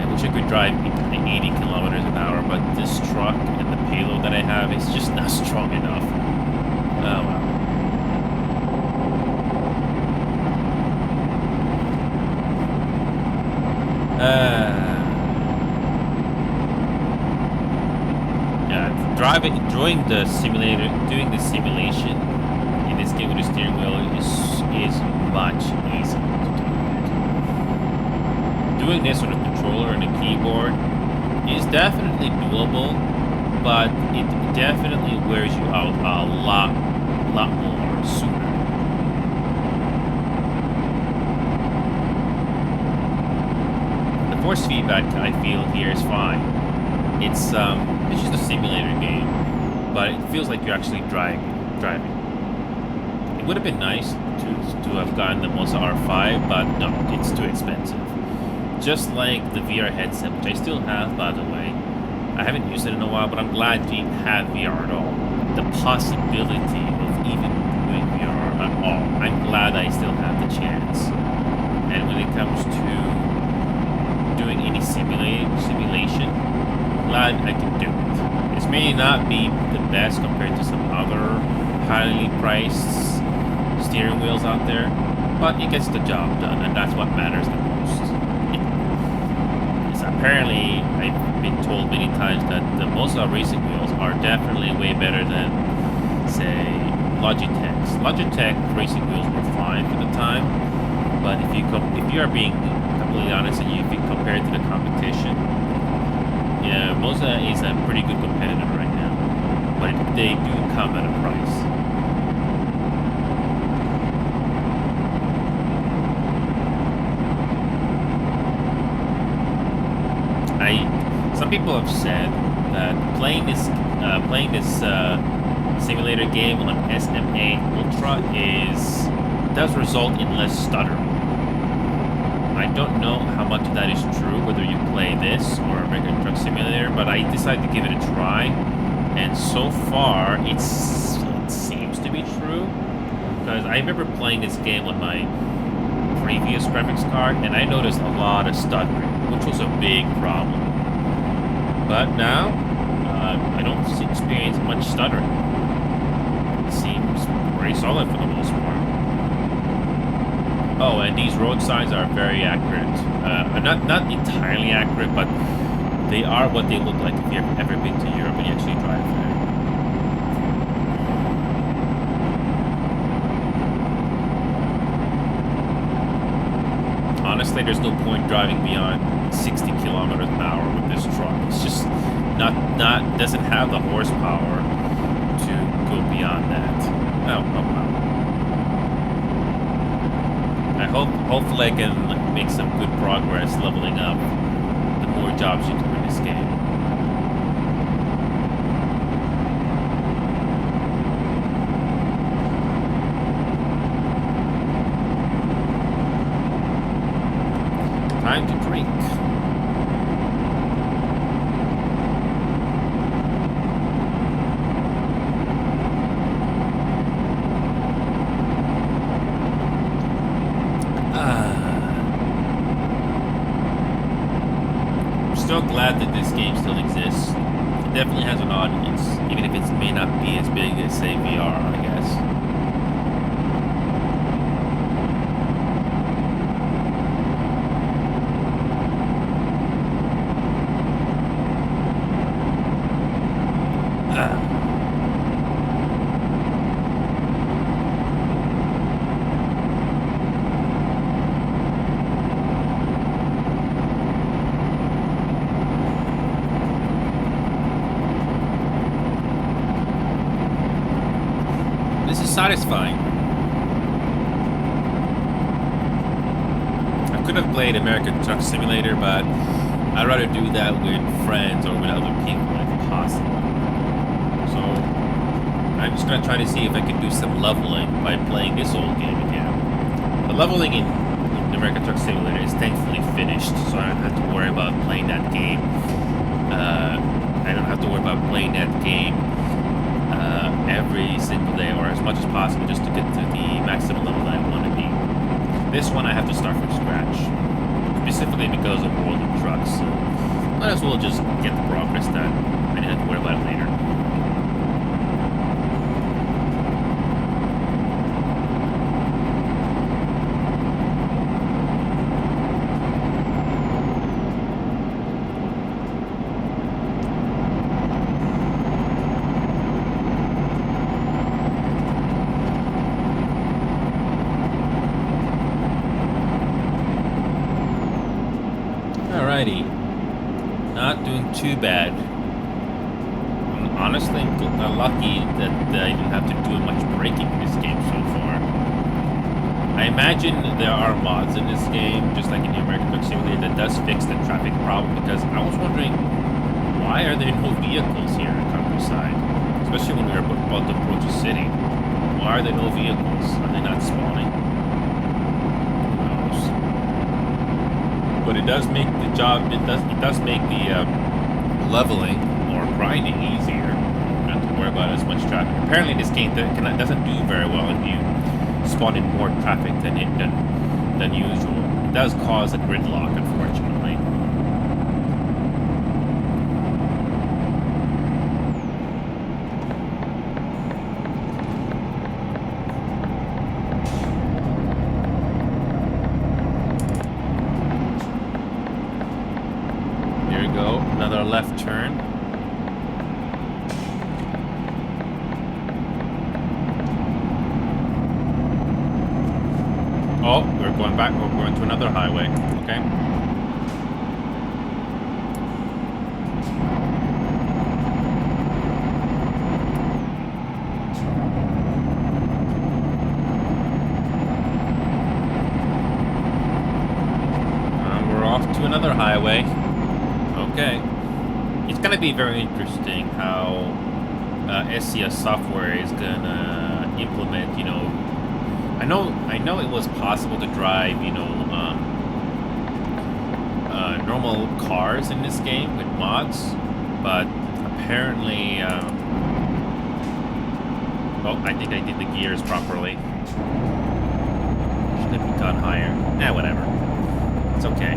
I wish I could drive 80 kilometers an hour, but this truck and the payload that I have is just not strong enough. Oh well. Yeah, enjoying the simulator, doing the simulation in this game with the steering wheel is much easier to do. Doing this with a controller and a keyboard is definitely doable, but it definitely wears you out a lot more sooner. The force feedback I feel here is fine. It's just a simulator game, but it feels like you're actually driving. It would have been nice to have gotten the Moza R5, but no, it's too expensive. Just like the VR headset, which I still have, by the way. I haven't used it in a while, but I'm glad to have VR at all. The possibility of even doing VR at all. I'm glad I still have the chance. And when it comes to doing any simulation, glad I can do it. This may not be the best compared to some other highly priced steering wheels out there, but it gets the job done, and that's what matters the most. Yes, apparently, I've been told many times that the most of racing wheels are definitely way better than, say, Logitech's. Logitech racing wheels were fine for the time, but if you are being completely honest and if you compare it to the competition, yeah, Moza is a pretty good competitor right now, but they do come at a price. Some people have said that playing this simulator game on SMA Ultra does result in less stuttering. I don't know how much of that is true, whether you play this or American Truck Simulator, but I decided to give it a try, and so far it seems to be true, because I remember playing this game on my previous graphics card, and I noticed a lot of stuttering, which was a big problem. But now, I don't experience much stuttering. It seems pretty solid for the most part. Oh, and these road signs are very accurate. Not entirely accurate, but they are what they look like if you've ever been to Europe and you actually drive there. Honestly, there's no point driving beyond 60 kilometers an hour with this truck. It's just doesn't have the horsepower to go beyond that. Oh. Hopefully I can make some good progress leveling up the more jobs you do in this game. Time to drink. So glad that this game still exists. It definitely has an audience, even if it may not be as big as, say, VR, I guess. This is satisfying. I could have played American Truck Simulator, but I'd rather do that with friends or with other people if possible. So I'm just gonna try to see if I can do some leveling by playing this old game again. The leveling in American Truck Simulator is thankfully finished, so I don't have to worry about playing that game. Every single day, or as much as possible, just to get to the maximum level that I want to be. This one I have to start from scratch, specifically because of World of Trucks. So might as well just get the progress done. I didn't have to worry about it later. Alrighty, not doing too bad. Honestly, I'm lucky that I didn't have to do much braking in this game so far. I imagine there are mods in this game, just like in the American Truck Simulator, that does fix the traffic problem, because I was wondering, why are there no vehicles here in countryside? Especially when we're about to approach a city. Why are there no vehicles? Are they not spawning? But it does make the job. It does make the leveling or grinding easier. You don't have to worry about as much traffic. Apparently, this game doesn't do very well if you spawn in more traffic than usual. It does cause a gridlock, unfortunately. There we go, another left turn. Oh, we're going back. We're going to another highway. Okay. We're off to another highway. Okay. It's gonna be very interesting how SCS software is gonna implement, you know. I know it was possible to drive, you know, normal cars in this game with mods, but apparently, oh, I think I did the gears properly. Should have gone higher. Eh, whatever. It's okay.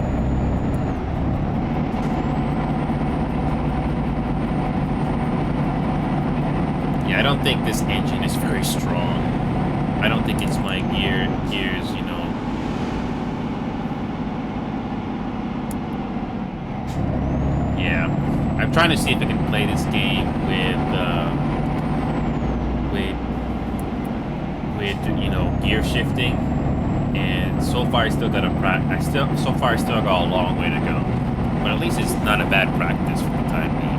Yeah, I don't think this engine is very strong. I don't think it's my gears, you know. Yeah, I'm trying to see if I can play this game with you know, gear shifting, and so far I still got a so far I still got a long way to go, but at least it's not a bad practice for the time being.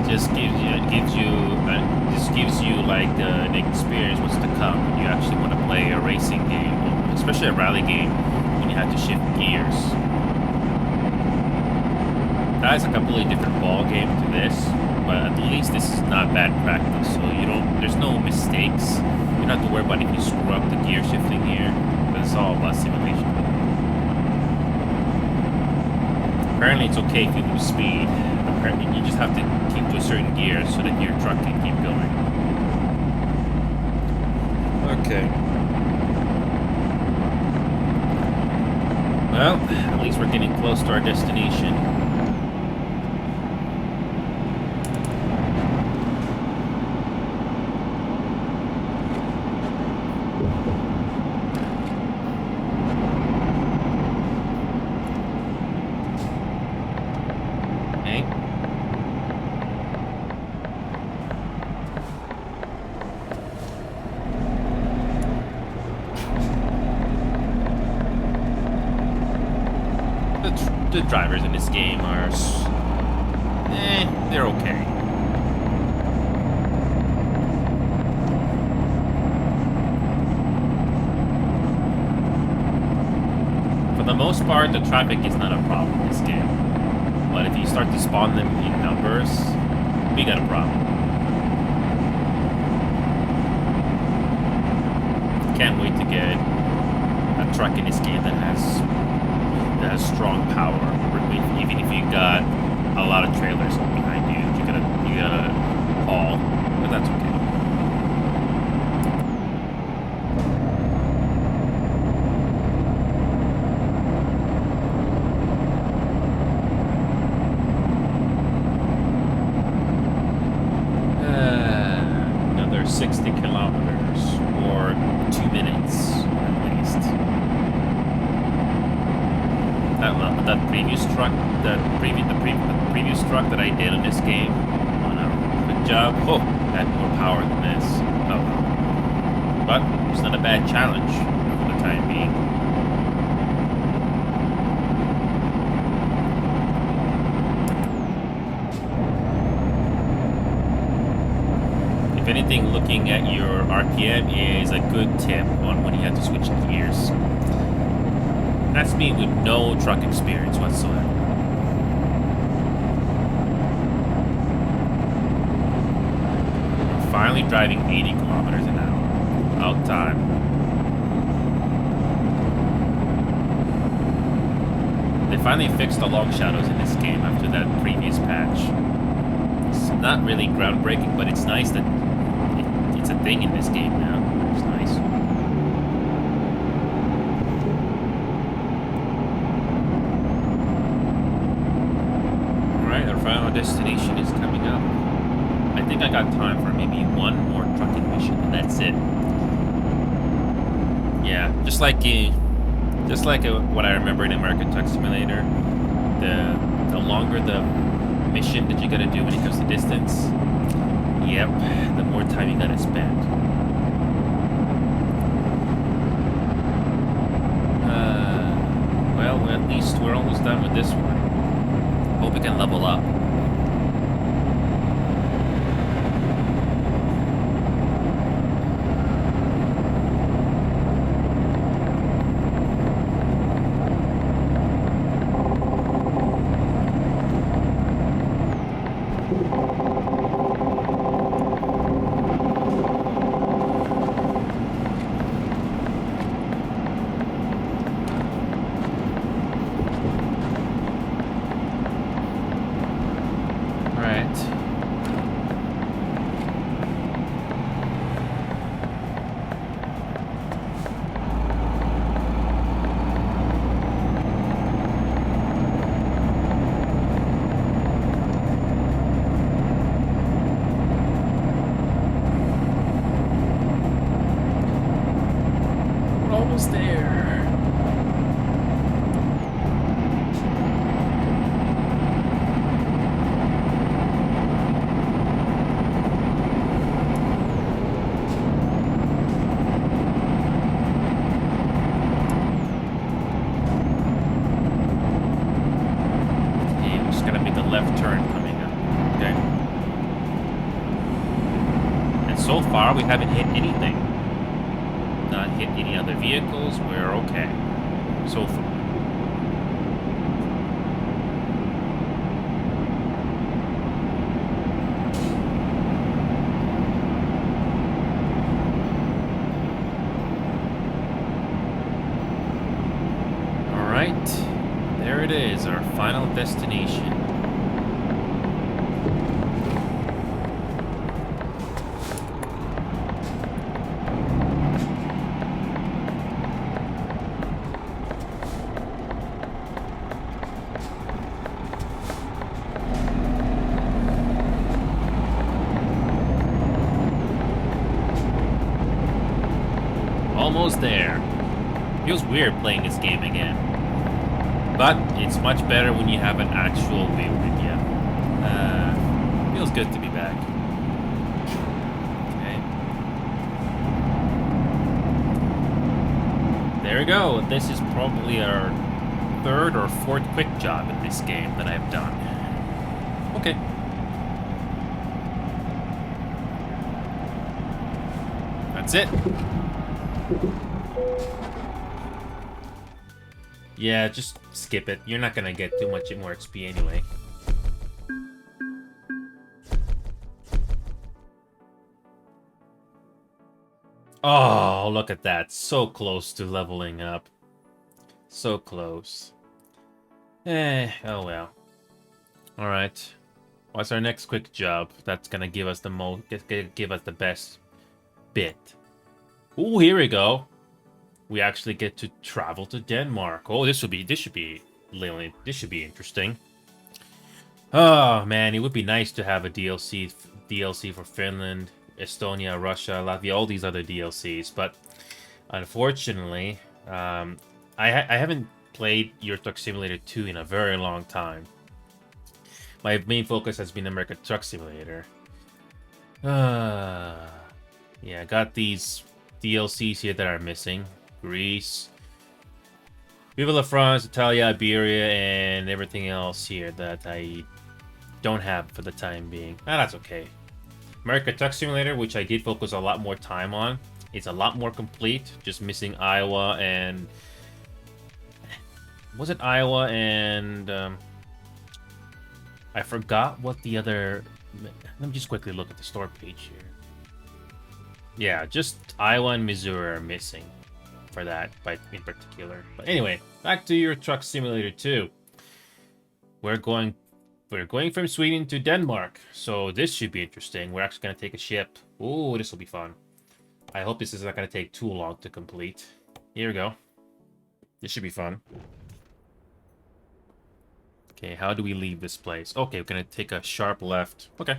Just gives you like an experience what's to come when you actually want to play a racing game, especially a rally game, when you have to shift gears. That's a completely different ball game to this, but at least this is not bad practice. So there's no mistakes. You don't have to worry about if you screw up the gear shifting here, but it's all about simulation. Apparently, it's okay if you lose speed. You just have to keep to a certain gear so that your truck can keep going. Okay. Well, at least we're getting close to our destination. The drivers in this game are, they're okay. For the most part, the traffic is not a problem in this game. But if you start to spawn them in numbers, we got a problem. Can't wait to get a truck in this game that has strong power, even if you got a lot of trailers behind you. You gotta haul, but that's okay. Another 60 kilometers, or 2 minutes at least. That previous truck, the previous truck that I did in this game, on a good job. Oh, had more power than this. Oh, but it's not a bad challenge for the time being. If anything, looking at your RPM is a good tip on when you have to switch gears. That's me with no truck experience whatsoever. We're finally driving 80 kilometers an hour. Out time. They finally fixed the long shadows in this game after that previous patch. not really groundbreaking, but it's nice that it's a thing in this game now. It's nice. Alright, our final destination is coming up. I think I got time for maybe one more trucking mission, and that's it. Yeah, just like what I remember in American Truck Simulator, the longer the mission that you gotta do when it comes to distance, yep, the more time you gotta spend. Well, at least we're almost done with this one. Hope we can level up. Almost there. Okay, we just gotta make a left turn coming up. Okay. And so far, we haven't hit anything. Not hit any other vehicles, we're okay. So far. Alright, there it is, our final destination. Almost there. Feels weird playing this game again. But it's much better when you have an actual wheel with you. Feels good to be back. Okay. There we go. This is probably our third or fourth quick job in this game that I've done. Okay. That's it. Yeah, just skip it. You're not gonna get too much more XP anyway. Oh, look at that. So close to leveling up. So close. Oh well. Alright. What's our next quick job? That's gonna give us the most, give us the best bit. Ooh, here we go. We actually get to travel to Denmark. Oh, this should be interesting. Oh man, it would be nice to have a DLC for Finland, Estonia, Russia, Latvia, all these other DLCs. But unfortunately, I haven't played Euro Truck Simulator 2 in a very long time. My main focus has been American Truck Simulator. Yeah, I got these DLCs here that are missing. Greece, Viva la France, Italia, Iberia, and everything else here that I don't have for the time being. That's okay. American Truck Simulator, which I did focus a lot more time on, it's a lot more complete. Just missing Iowa and... Was it Iowa and... I forgot what the other... Let me just quickly look at the store page here. Yeah, just Iowa and Missouri are missing for that, in particular. But anyway, back to Euro Truck Simulator 2. We're going We're going from Sweden to Denmark, so this should be interesting. We're actually going to take a ship. Ooh, this will be fun. I hope this is not going to take too long to complete. Here we go. This should be fun. Okay, how do we leave this place? Okay, we're going to take a sharp left. Okay.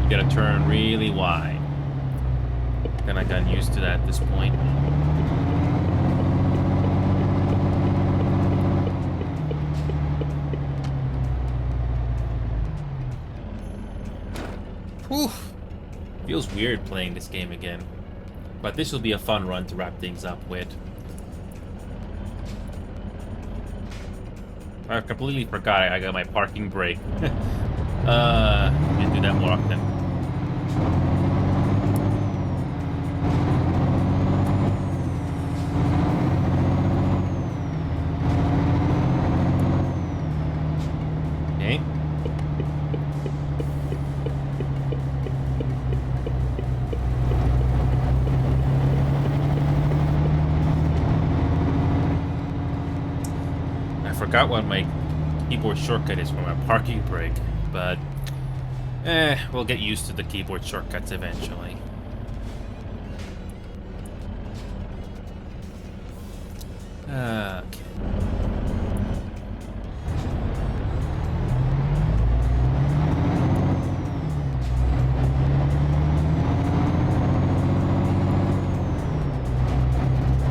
Gotta turn really wide. Then I got used to that at this point. Whew. Feels weird playing this game again. But this will be a fun run to wrap things up with. I completely forgot I got my parking brake. Didn't do that more often. Okay. I forgot what my keyboard shortcut is for my parking brake, but we'll get used to the keyboard shortcuts eventually. Okay.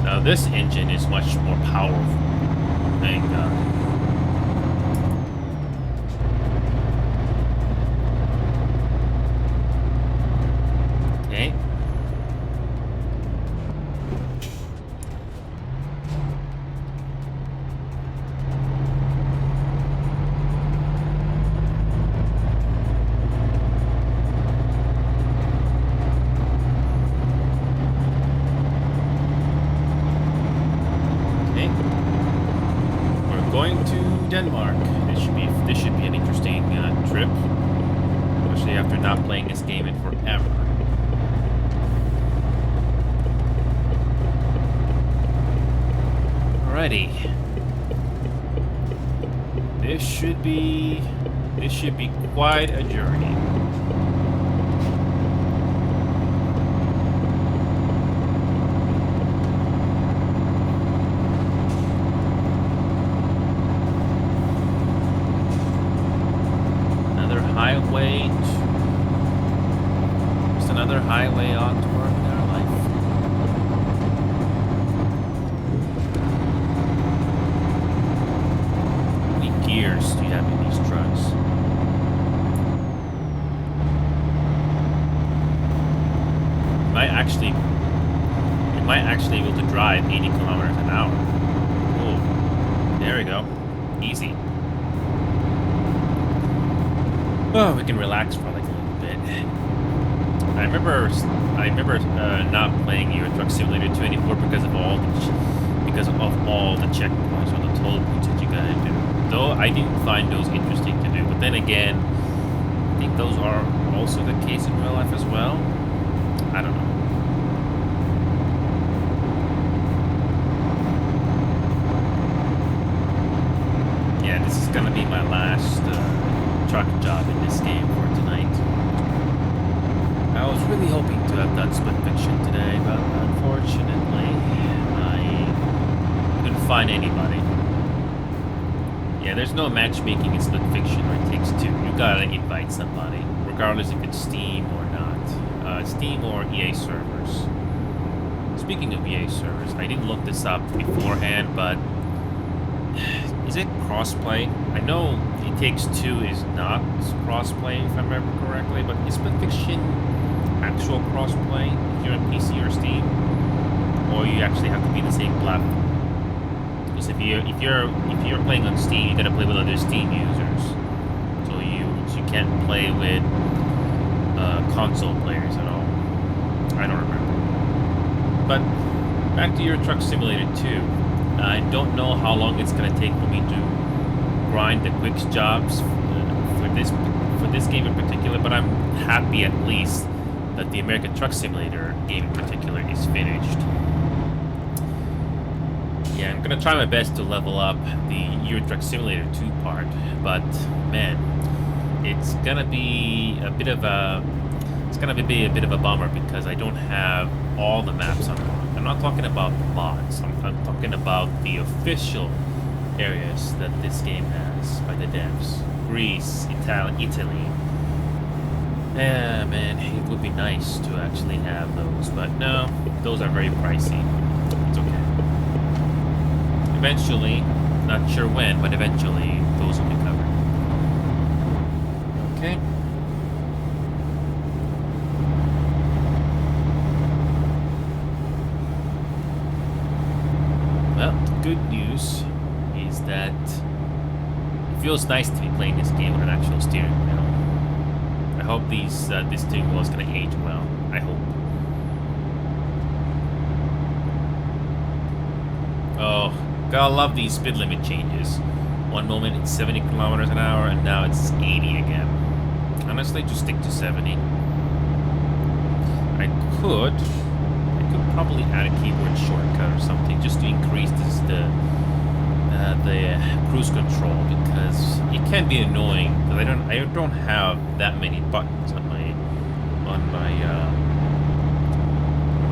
Now this engine is much more powerful. Thank God. Going to Denmark. This should be an interesting trip, especially after not playing this game in forever. Alrighty. This should be quite a journey. Just another highway on to work in our life. How many gears do you have in these trucks? You might actually be able to drive 80 kilometers an hour. Oh, there we go. Easy. Oh, we can relax for like a little bit. I remember not playing Euro Truck Simulator 2 anymore because of all the checkpoints or the toll booths that you gotta do. Though I didn't find those interesting to do. But then again, I think those are also the case in real life as well. I don't know. Yeah, this is gonna be my last truck job in this game for tonight. I was really hoping to have done Split Fiction today, but unfortunately, I couldn't find anybody. Yeah, there's no matchmaking in Split Fiction where it takes two. You gotta invite somebody, regardless if it's Steam or not. Steam or EA servers. Speaking of EA servers, I didn't look this up beforehand, but is it crossplay? I know It Takes Two is not crossplay, if I remember correctly, but is Split Fiction actual crossplay if you're on PC or Steam? Or you actually have to be the same platform? Because if you're playing on Steam, you gotta play with other Steam users. So you can't play with console players at all. I don't remember. But back to Euro Truck Simulator 2. I don't know how long it's gonna take for me to grind the quick jobs for this game in particular, but I'm happy at least that the American Truck Simulator game in particular is finished. Yeah, I'm gonna try my best to level up the Euro Truck Simulator 2 part, but man, it's gonna be a bit of a bummer because I don't have all the maps unlocked. I'm not talking about mods. I'm talking about the official areas that this game has by the devs. Greece, Italy. Yeah, man, it would be nice to actually have those, but no, those are very pricey. It's okay. Eventually, not sure when, but eventually those will be covered. Okay. Well, the good news is that it feels nice to be playing this game with an actual steering wheel. I hope this steering wheel is going to age well. I hope. Oh, gotta love these speed limit changes. One moment it's 70 kilometers an hour, and now it's 80 again. Honestly, just stick to 70. I could probably add a keyboard shortcut or something just to increase the cruise control, because it can be annoying because I don't have that many buttons on my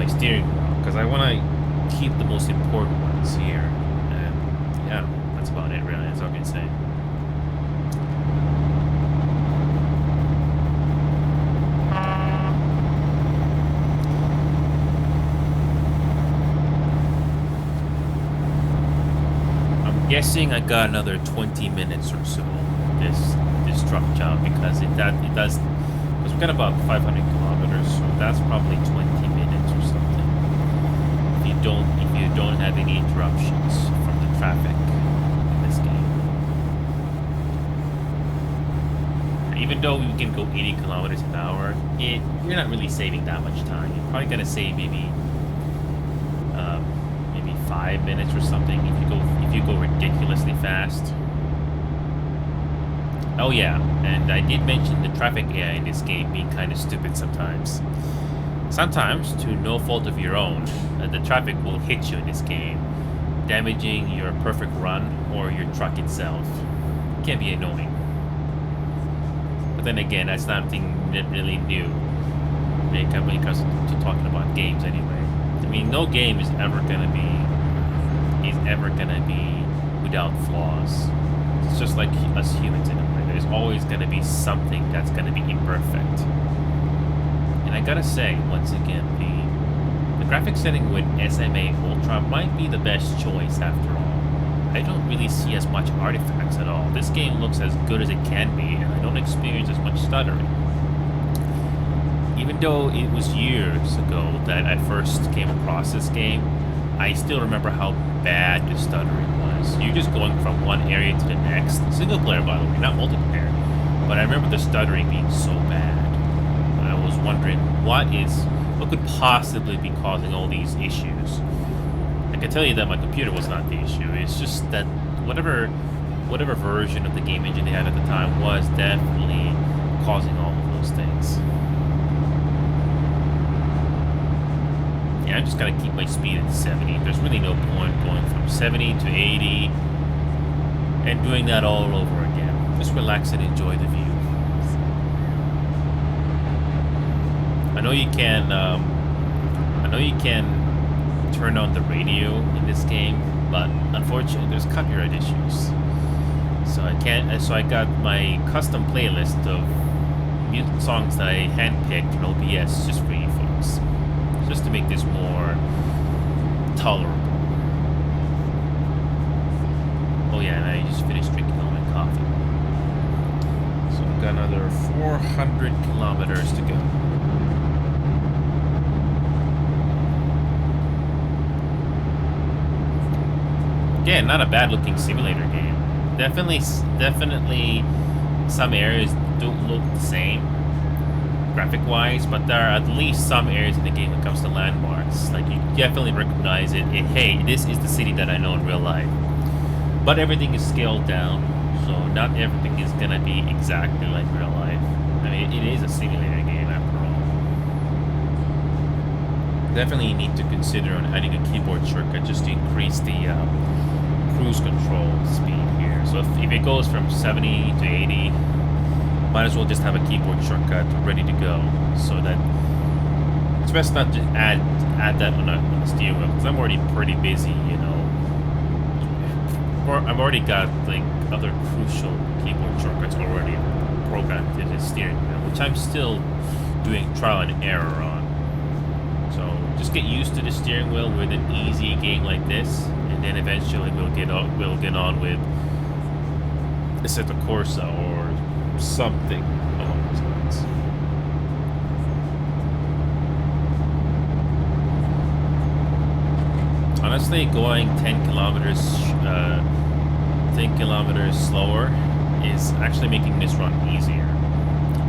steering wheel, because I want to keep the most important ones here. And yeah, that's about it really. That's all I can say. Guessing I got another 20 minutes or so this truck job, because because we've got about 500 kilometers, so that's probably 20 minutes or something. If you don't have any interruptions from the traffic in this game. Even though we can go 80 kilometers an hour, you're not really saving that much time. You're probably gonna save maybe 5 minutes or something if you go ridiculously fast. Oh yeah, and I did mention the traffic AI in this game being kind of stupid sometimes. Sometimes, to no fault of your own, the traffic will hit you in this game, damaging your perfect run or your truck itself. It can be annoying. But then again, that's nothing really new when it comes to talking about games anyway. I mean, no game is ever gonna be without flaws. It's just like us humans in a way. There's always gonna be something that's gonna be imperfect. And I gotta say, once again, the graphics setting with SMA Ultra might be the best choice after all. I don't really see as much artifacts at all. This game looks as good as it can be, and I don't experience as much stuttering. Even though it was years ago that I first came across this game, I still remember how bad the stuttering was. You're just going from one area to the next. Single player, by the way, not multiplayer. But I remember the stuttering being so bad. I was wondering what could possibly be causing all these issues. I can tell you that my computer was not the issue. It's just that whatever version of the game engine they had at the time was definitely causing all of those things. Yeah, I'm just gonna keep my speed at 70. There's really no point going from 70 to 80 and doing that all over again. Just relax and enjoy the view. I know you can turn on the radio in this game, but unfortunately there's copyright issues. So I can't. So I got my custom playlist of music songs that I handpicked in OBS just for you folks, just to make this more tolerable. Oh yeah, and I just finished drinking all my coffee. So I've got another 400 kilometers to go. Again, not a bad looking simulator game. Definitely some areas don't look the same graphic wise, but there are at least some areas in the game when it comes to landmarks. Like, you definitely recognize it. Hey, this is the city that I know in real life. But everything is scaled down, so not everything is gonna be exactly like real life. I mean, it is a simulator game after all. Definitely need to consider on adding a keyboard shortcut just to increase the cruise control speed here. So if it goes from 70 to 80, might as well just have a keyboard shortcut ready to go, so that it's best not to add that on the steering wheel, because I'm already pretty busy, you know. Or I've already got like other crucial keyboard shortcuts already programmed to the steering wheel, which I'm still doing trial and error on. So just get used to the steering wheel with an easy game like this, and then eventually we'll get on with Assetto Corsa or something along those lines. Honestly, going 10 kilometers slower is actually making this run easier.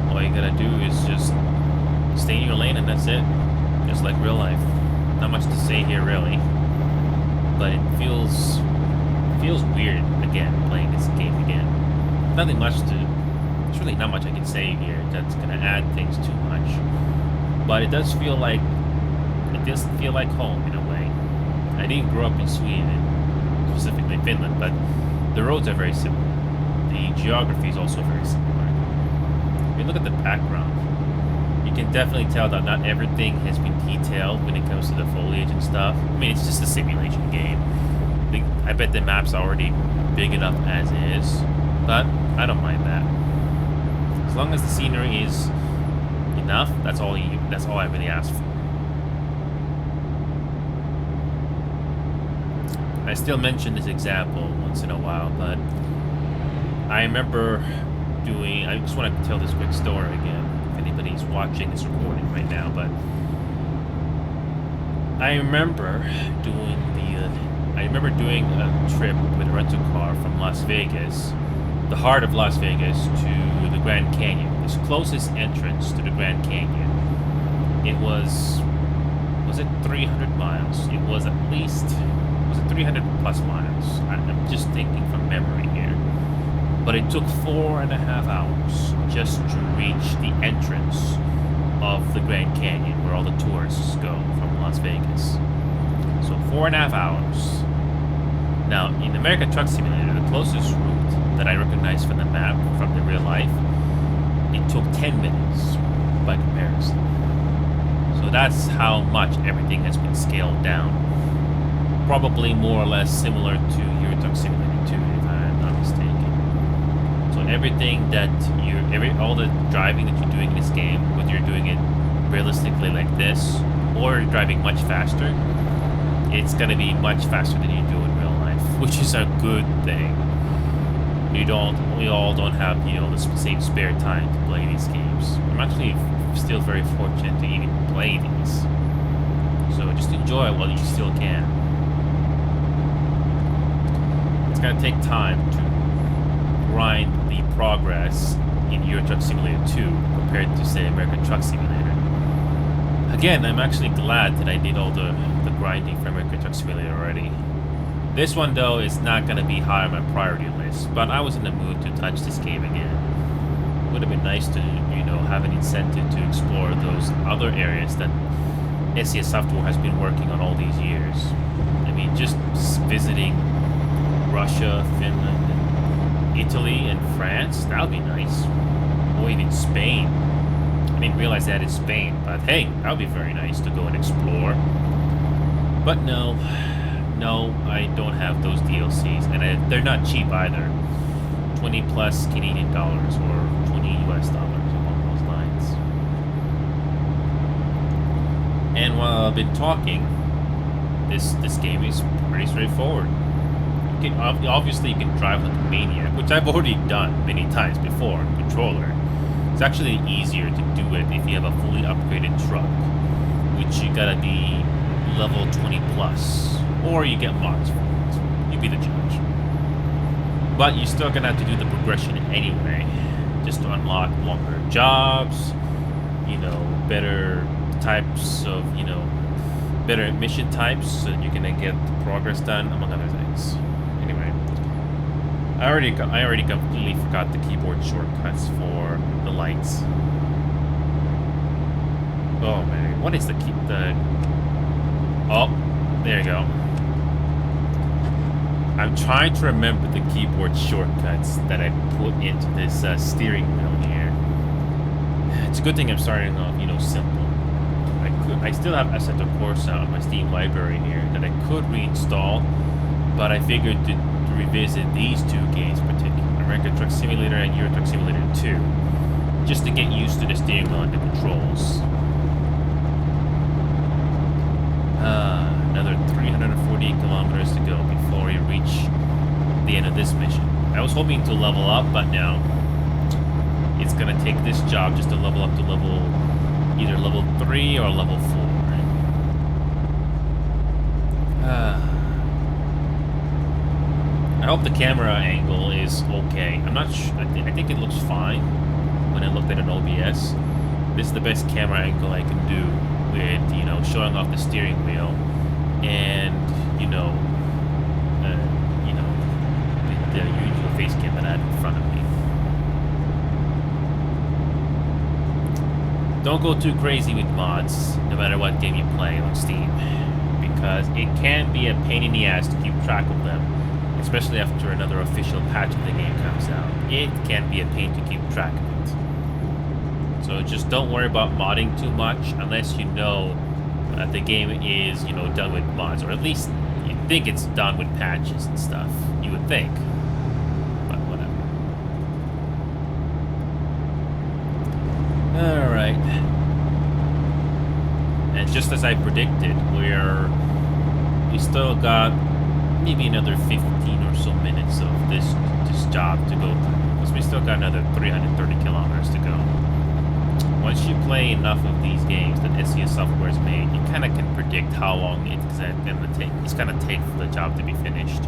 All you gotta do is just stay in your lane, and that's it. Just like real life. Not much to say here, really. But it feels weird again playing this game again. Nothing much to. There's really not much I can say here that's gonna add things too much. But it does feel like home in a way. I didn't grow up in Sweden, specifically Finland, but the roads are very similar. The geography is also very similar. If you look at the background, you can definitely tell that not everything has been detailed when it comes to the foliage and stuff. I mean, it's just a simulation game. I bet the map's already big enough as is, but I don't mind that. As long as the scenery is enough, that's all I really ask for. I still mention this example once in a while, but I remember I just want to tell this quick story again, if anybody's watching this recording right now, but I remember doing a trip with a rental car from Las Vegas, the heart of Las Vegas, to the Grand Canyon, this closest entrance to the Grand Canyon. It was it 300 miles? It was 300 plus miles? I'm just thinking from memory here. But it took 4.5 hours just to reach the entrance of the Grand Canyon, where all the tourists go from Las Vegas. So 4.5 hours. Now, in American Truck Simulator, the closest route that I recognize from the map, from the real life, it took 10 minutes by comparison. So that's how much everything has been scaled down. Probably more or less similar to Euro Truck Simulator 2, if I'm not mistaken. So everything that all the driving that you're doing in this game, whether you're doing it realistically like this, or you're driving much faster, it's going to be much faster than you do in real life, which is a good thing. We all don't have, the same spare time to play these games. I'm actually still very fortunate to even play these. So just enjoy it while you still can. It's going to take time to grind the progress in Euro Truck Simulator 2 compared to, say, American Truck Simulator. Again, I'm actually glad that I did all the grinding for American Truck Simulator already. This one, though, is not going to be high on my priority list, but I was in the mood to touch this game again. It would have been nice to, have an incentive to explore those other areas that SES Software has been working on all these years. I mean, just visiting Russia, Finland, and Italy, and France, that would be nice. Or even Spain. I didn't realize that in Spain, but hey, that would be very nice to go and explore. But no, I don't have those DLCs, and they're not cheap either. 20 plus Canadian dollars or 20 US dollars along those lines. And while I've been talking, this game is pretty straightforward. Obviously, you can drive like a maniac, which I've already done many times before on controller. It's actually easier to do it if you have a fully upgraded truck, which you gotta be level 20 plus, or you get mods for it. You be the judge. But you're still gonna have to do the progression anyway, just to unlock longer jobs, you know, better types of, you know, better mission types, so that you're gonna get the progress done, among other things. Anyway, I already completely forgot the keyboard shortcuts for the lights. Oh man, what is the key? Oh, there you go. I'm trying to remember the keyboard shortcuts that I put into this steering wheel here. It's a good thing I'm starting off, you know, simple. I still have Assetto Corsa on my Steam library here that I could reinstall, but I figured to revisit these two games in particular, American Truck Simulator and Euro Truck Simulator 2, just to get used to the steering wheel and the controls. Another 348 kilometers to go before we reach the end of this mission. I was hoping to level up, but now it's gonna take this job just to level up to either level 3 or level 4. I hope the camera angle is okay. I'm not sure. I think it looks fine when I looked at an OBS. This is the best camera angle I can do with, you know, showing off the steering wheel and, you know, the usual face cam that I had in front of me. Don't go too crazy with mods, no matter what game you play on Steam, because it can be a pain in the ass to keep track of them, especially after another official patch of the game comes out. It can be a pain to keep track of it. So just don't worry about modding too much unless you know that the game is, you know, done with mods, or at least you think it's done with patches and stuff. You would think, but whatever. All right. And just as I predicted, we still got maybe another 15 or so minutes of this job to go through, because we still got another 330 kilometers to go. Once you play enough of these games that SES Software has made, you kind of can predict how long it's gonna take for the job to be finished.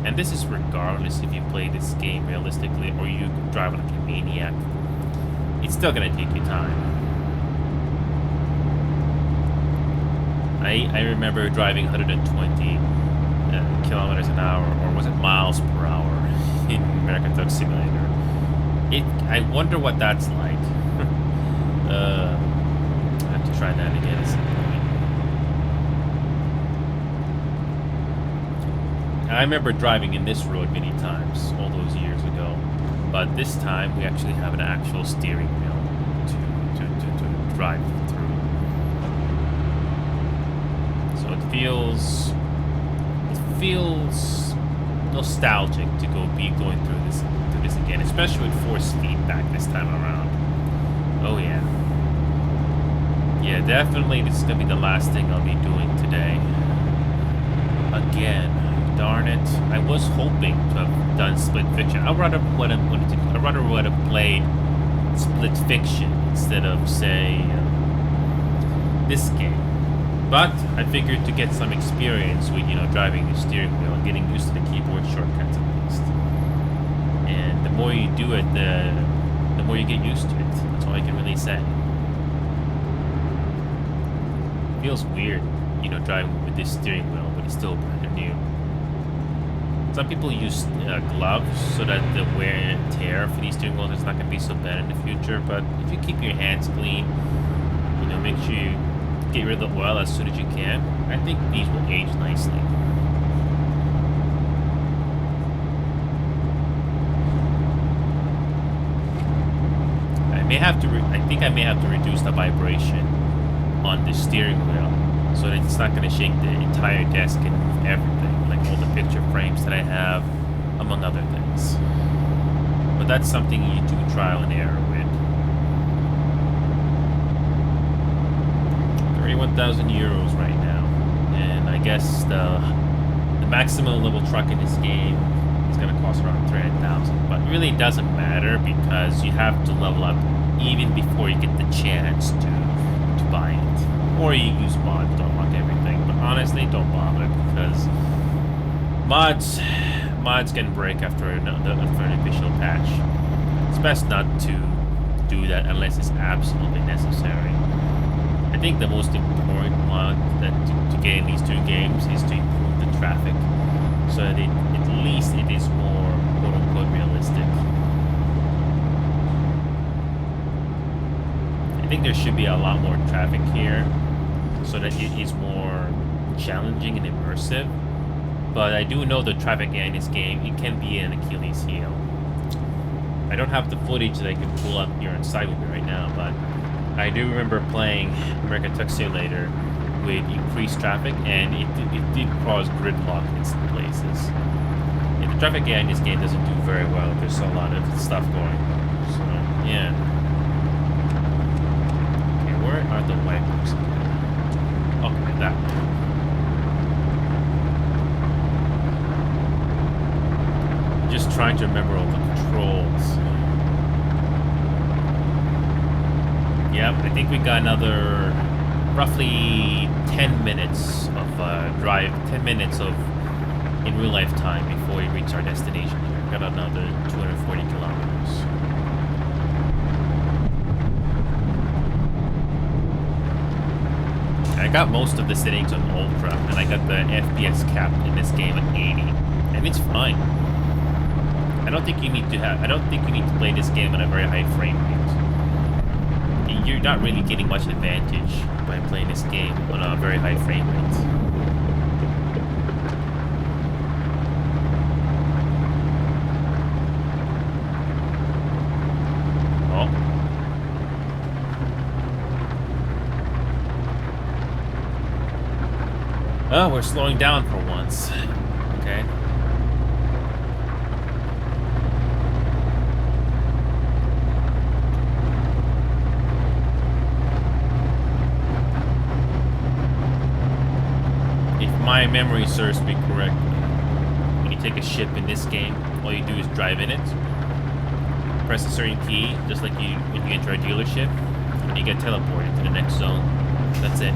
And this is regardless if you play this game realistically or you drive like a maniac. It's still gonna take you time. I remember driving 120 kilometers an hour, or was it miles per hour, in American Truck Simulator. I wonder what that's like. I have to try that again at some point. I remember driving in this road many times all those years ago, but this time we actually have an actual steering wheel to drive through. So it feels nostalgic to be going through this again, especially with force feedback this time around. Oh yeah. Yeah, definitely this is going to be the last thing I'll be doing today. Again, darn it. I was hoping to have done Split Fiction. I'd rather would have played Split Fiction instead of, say, this game. But I figured to get some experience with, you know, driving the steering wheel and getting used to the keyboard shortcuts at least. And the more you do it, the more you get used to it. That's all I can really say. Feels weird, you know, driving with this steering wheel, but it's still brand new. Some people use gloves so that the wear and tear for these steering wheels is not going to be so bad in the future, but if you keep your hands clean, you know, make sure you get rid of the oil as soon as you can, I think these will age nicely. I think I may have to reduce the vibration on the steering wheel so that it's not going to shake the entire desk and move everything, like all the picture frames that I have, among other things. But that's something you do trial and error with. 31,000 euros right now, and I guess the maximum level truck in this game is going to cost around 300,000, but really it doesn't matter because you have to level up even before you get the chance to buy it, or you use mods to unlock everything. But honestly, don't bother, because Mods can break after an official patch. It's best not to do that unless it's absolutely necessary. I think the most important mod that to get in these two games is to improve the traffic, so that at least it is more quote-unquote realistic. I think there should be a lot more traffic here, so that it is more challenging and immersive. But I do know the traffic in this game, it can be an Achilles heel. I don't have the footage that I can pull up here inside with me right now, but I do remember playing American Truck Simulator with increased traffic, and it did cause gridlock in some places. And the traffic in this game doesn't do very well. There's a lot of stuff going on. So, yeah. Okay, where are the wipers? Okay, that one. Just trying to remember all the controls. Yep, I think we got another roughly 10 minutes of drive, 10 minutes of in real life time before we reach our destination here. Got another 240 kilometers. I got most of the settings on Ultra, and I got the FPS cap in this game at 80, and it's fine. I don't think you need to play this game at a very high frame rate. You're not really getting much advantage by playing this game on a very high frame rate. Oh, we're slowing down for once. Okay. My memory serves me correctly. When you take a ship in this game, all you do is drive in it, press a certain key, just like when you enter a dealership, and you get teleported to the next zone. That's it.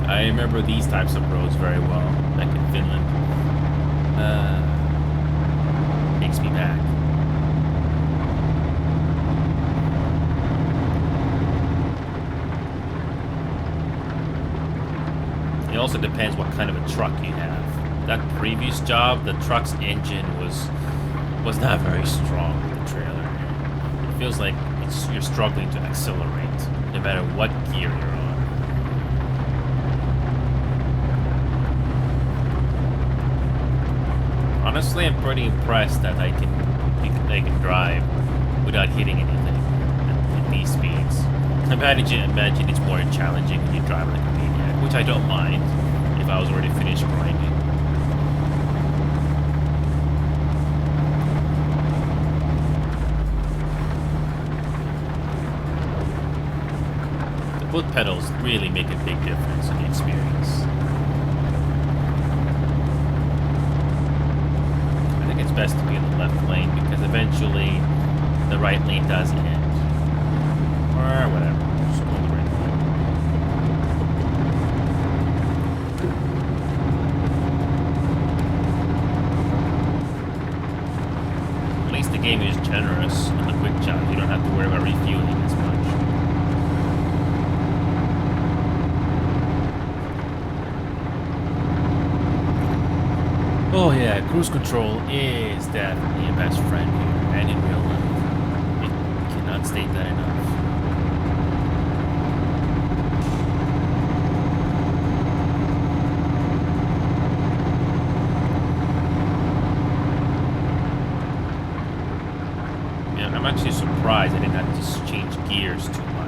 I remember these types of roads very well, like in Finland. Takes me back. It also depends what kind of a truck you have. That previous job, the truck's engine was not very strong with the trailer. It feels like you're struggling to accelerate, no matter what gear you're on. Honestly, I'm pretty impressed that I can drive without hitting anything at these speeds. Imagine it's more challenging when you drive like a maniac, which I don't mind if I was already finished grinding. The foot pedals really make a big difference in the experience. I think it's best to be in the left lane because eventually the right lane does end. Or whatever. Just go the right lane. At least the game is generous on the quick jobs. You don't have to worry about refueling as much. Oh yeah, cruise control is definitely a best friend here, and in real life. It cannot state that enough. Yeah, I'm actually surprised I didn't have to change gears too much.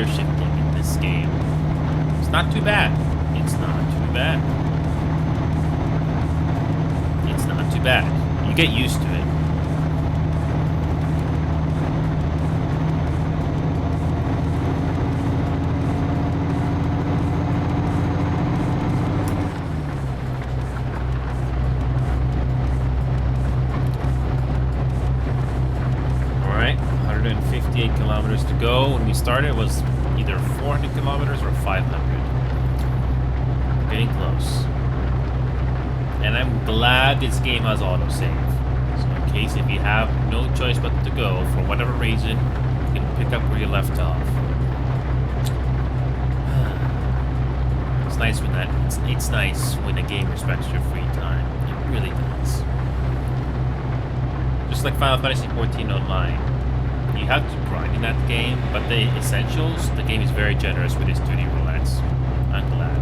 gear shifting in this game. It's not too bad. It's not too bad. It's not too bad. You get used to it. Alright, 158 kilometers to go. When we started, it was either 400 kilometers or 500. Getting close. And I'm glad this game has autosave. So in case if you have no choice but to go, for whatever reason, you can pick up where you left off. It's nice when it's nice when a game respects your free time. It really does. Just like Final Fantasy XIV Online. You have to grind in that game, but the essentials, the game is very generous with its 2D roulets. I'm glad.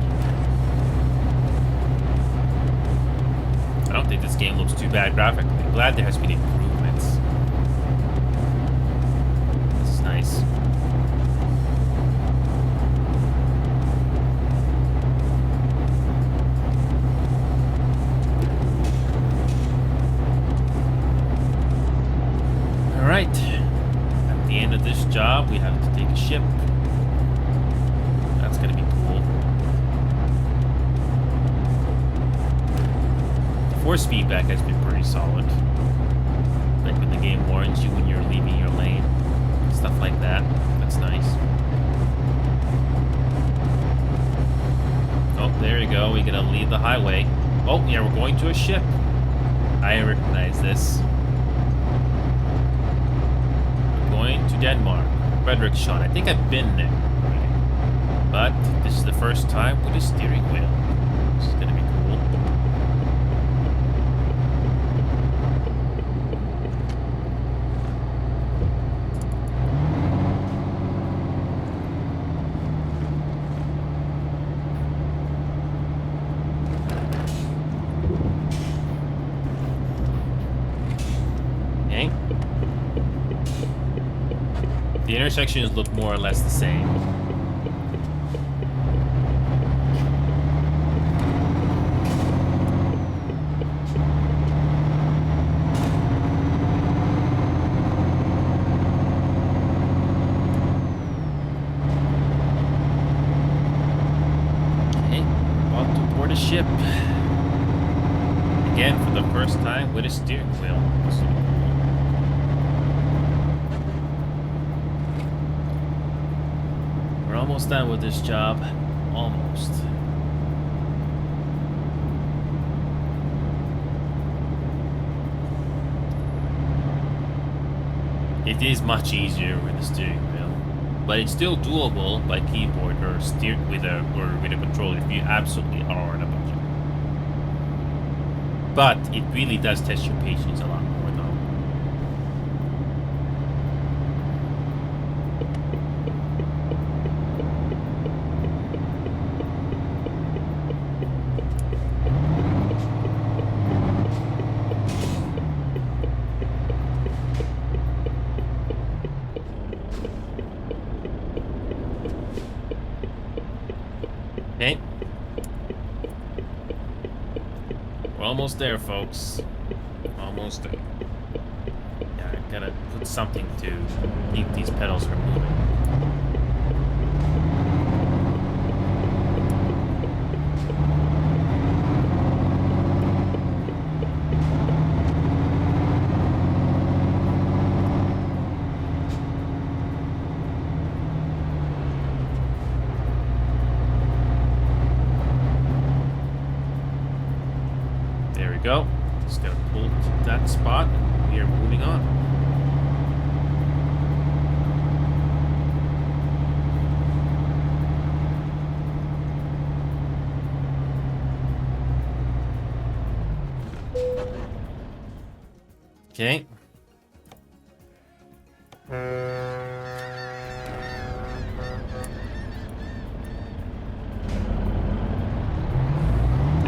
I don't think this game looks too bad graphically. I'm glad there has been improvements. This is nice. Alright. At the end of this job, we have to take a ship. That's gonna be cool. Force feedback has been pretty solid. Like when the game warns you when you're leaving your lane. Stuff like that. That's nice. Oh, there you go. We're gonna leave the highway. Oh, yeah, we're going to a ship. I recognize this. We're going to Denmark. Frederikshavn. I think I've been there. But this is the first time with a steering wheel. This is gonna be cool. The intersections look more or less the same. Okay, about to board a ship. Again, for the first time with a steering wheel. Almost done with this job. Almost. It is much easier with the steering wheel, but it's still doable by keyboard or steer with a controller if you absolutely are on a budget. But it really does test your patience a lot more, though. Okay. We're almost there, folks. Almost there. Yeah, I gotta put something to keep these pedals from moving. Go. Just gotta pull to that spot and we are moving on. Okay.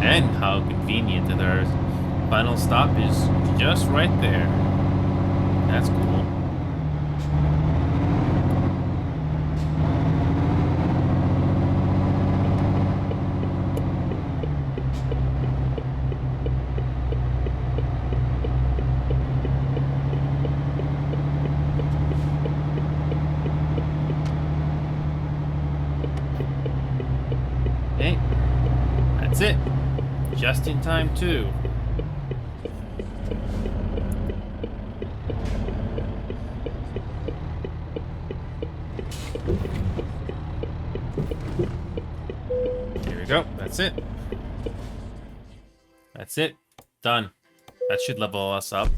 And how convenient that our final stop is just right there. That's cool. That's it. Just in time, too. Here we go. That's it. That's it. Done. That should level us up.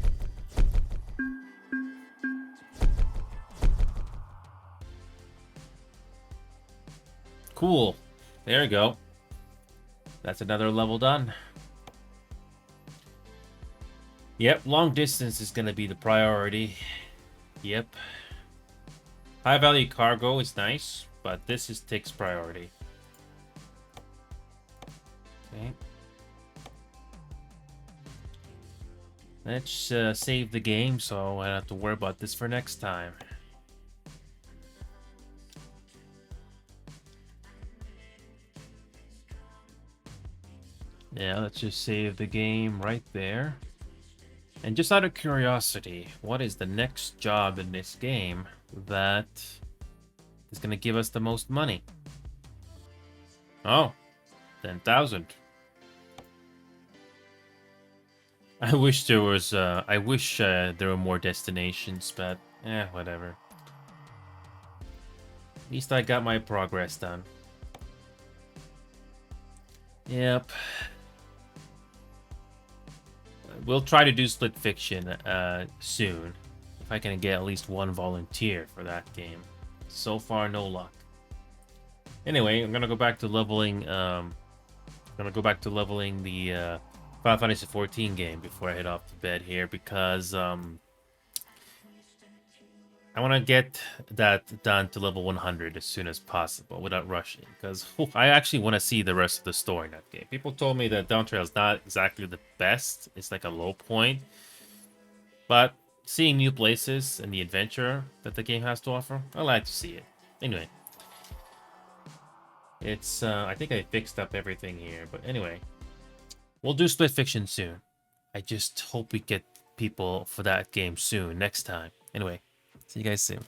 Cool. There we go. That's another level done. Yep, long distance is going to be the priority. Yep. High value cargo is nice, but this takes priority. Okay. Let's save the game so I don't have to worry about this for next time. Yeah, let's just save the game right there. And just out of curiosity, what is the next job in this game that is going to give us the most money? Oh, 10,000. I wish there was, there were more destinations, but, whatever. At least I got my progress done. Yep. We'll try to do Split Fiction soon. If I can get at least one volunteer for that game. So far, no luck. Anyway, I'm gonna go back to leveling. The Final Fantasy XIV game before I head off to bed here because I want to get that done to level 100 as soon as possible without rushing. Because I actually want to see the rest of the story in that game. People told me that Dawn Trail is not exactly the best. It's like a low point. But seeing new places and the adventure that the game has to offer, I like to see it. Anyway. It's, I think I fixed up everything here. But anyway. We'll do Split Fiction soon. I just hope we get people for that game soon, next time. Anyway. See you guys soon.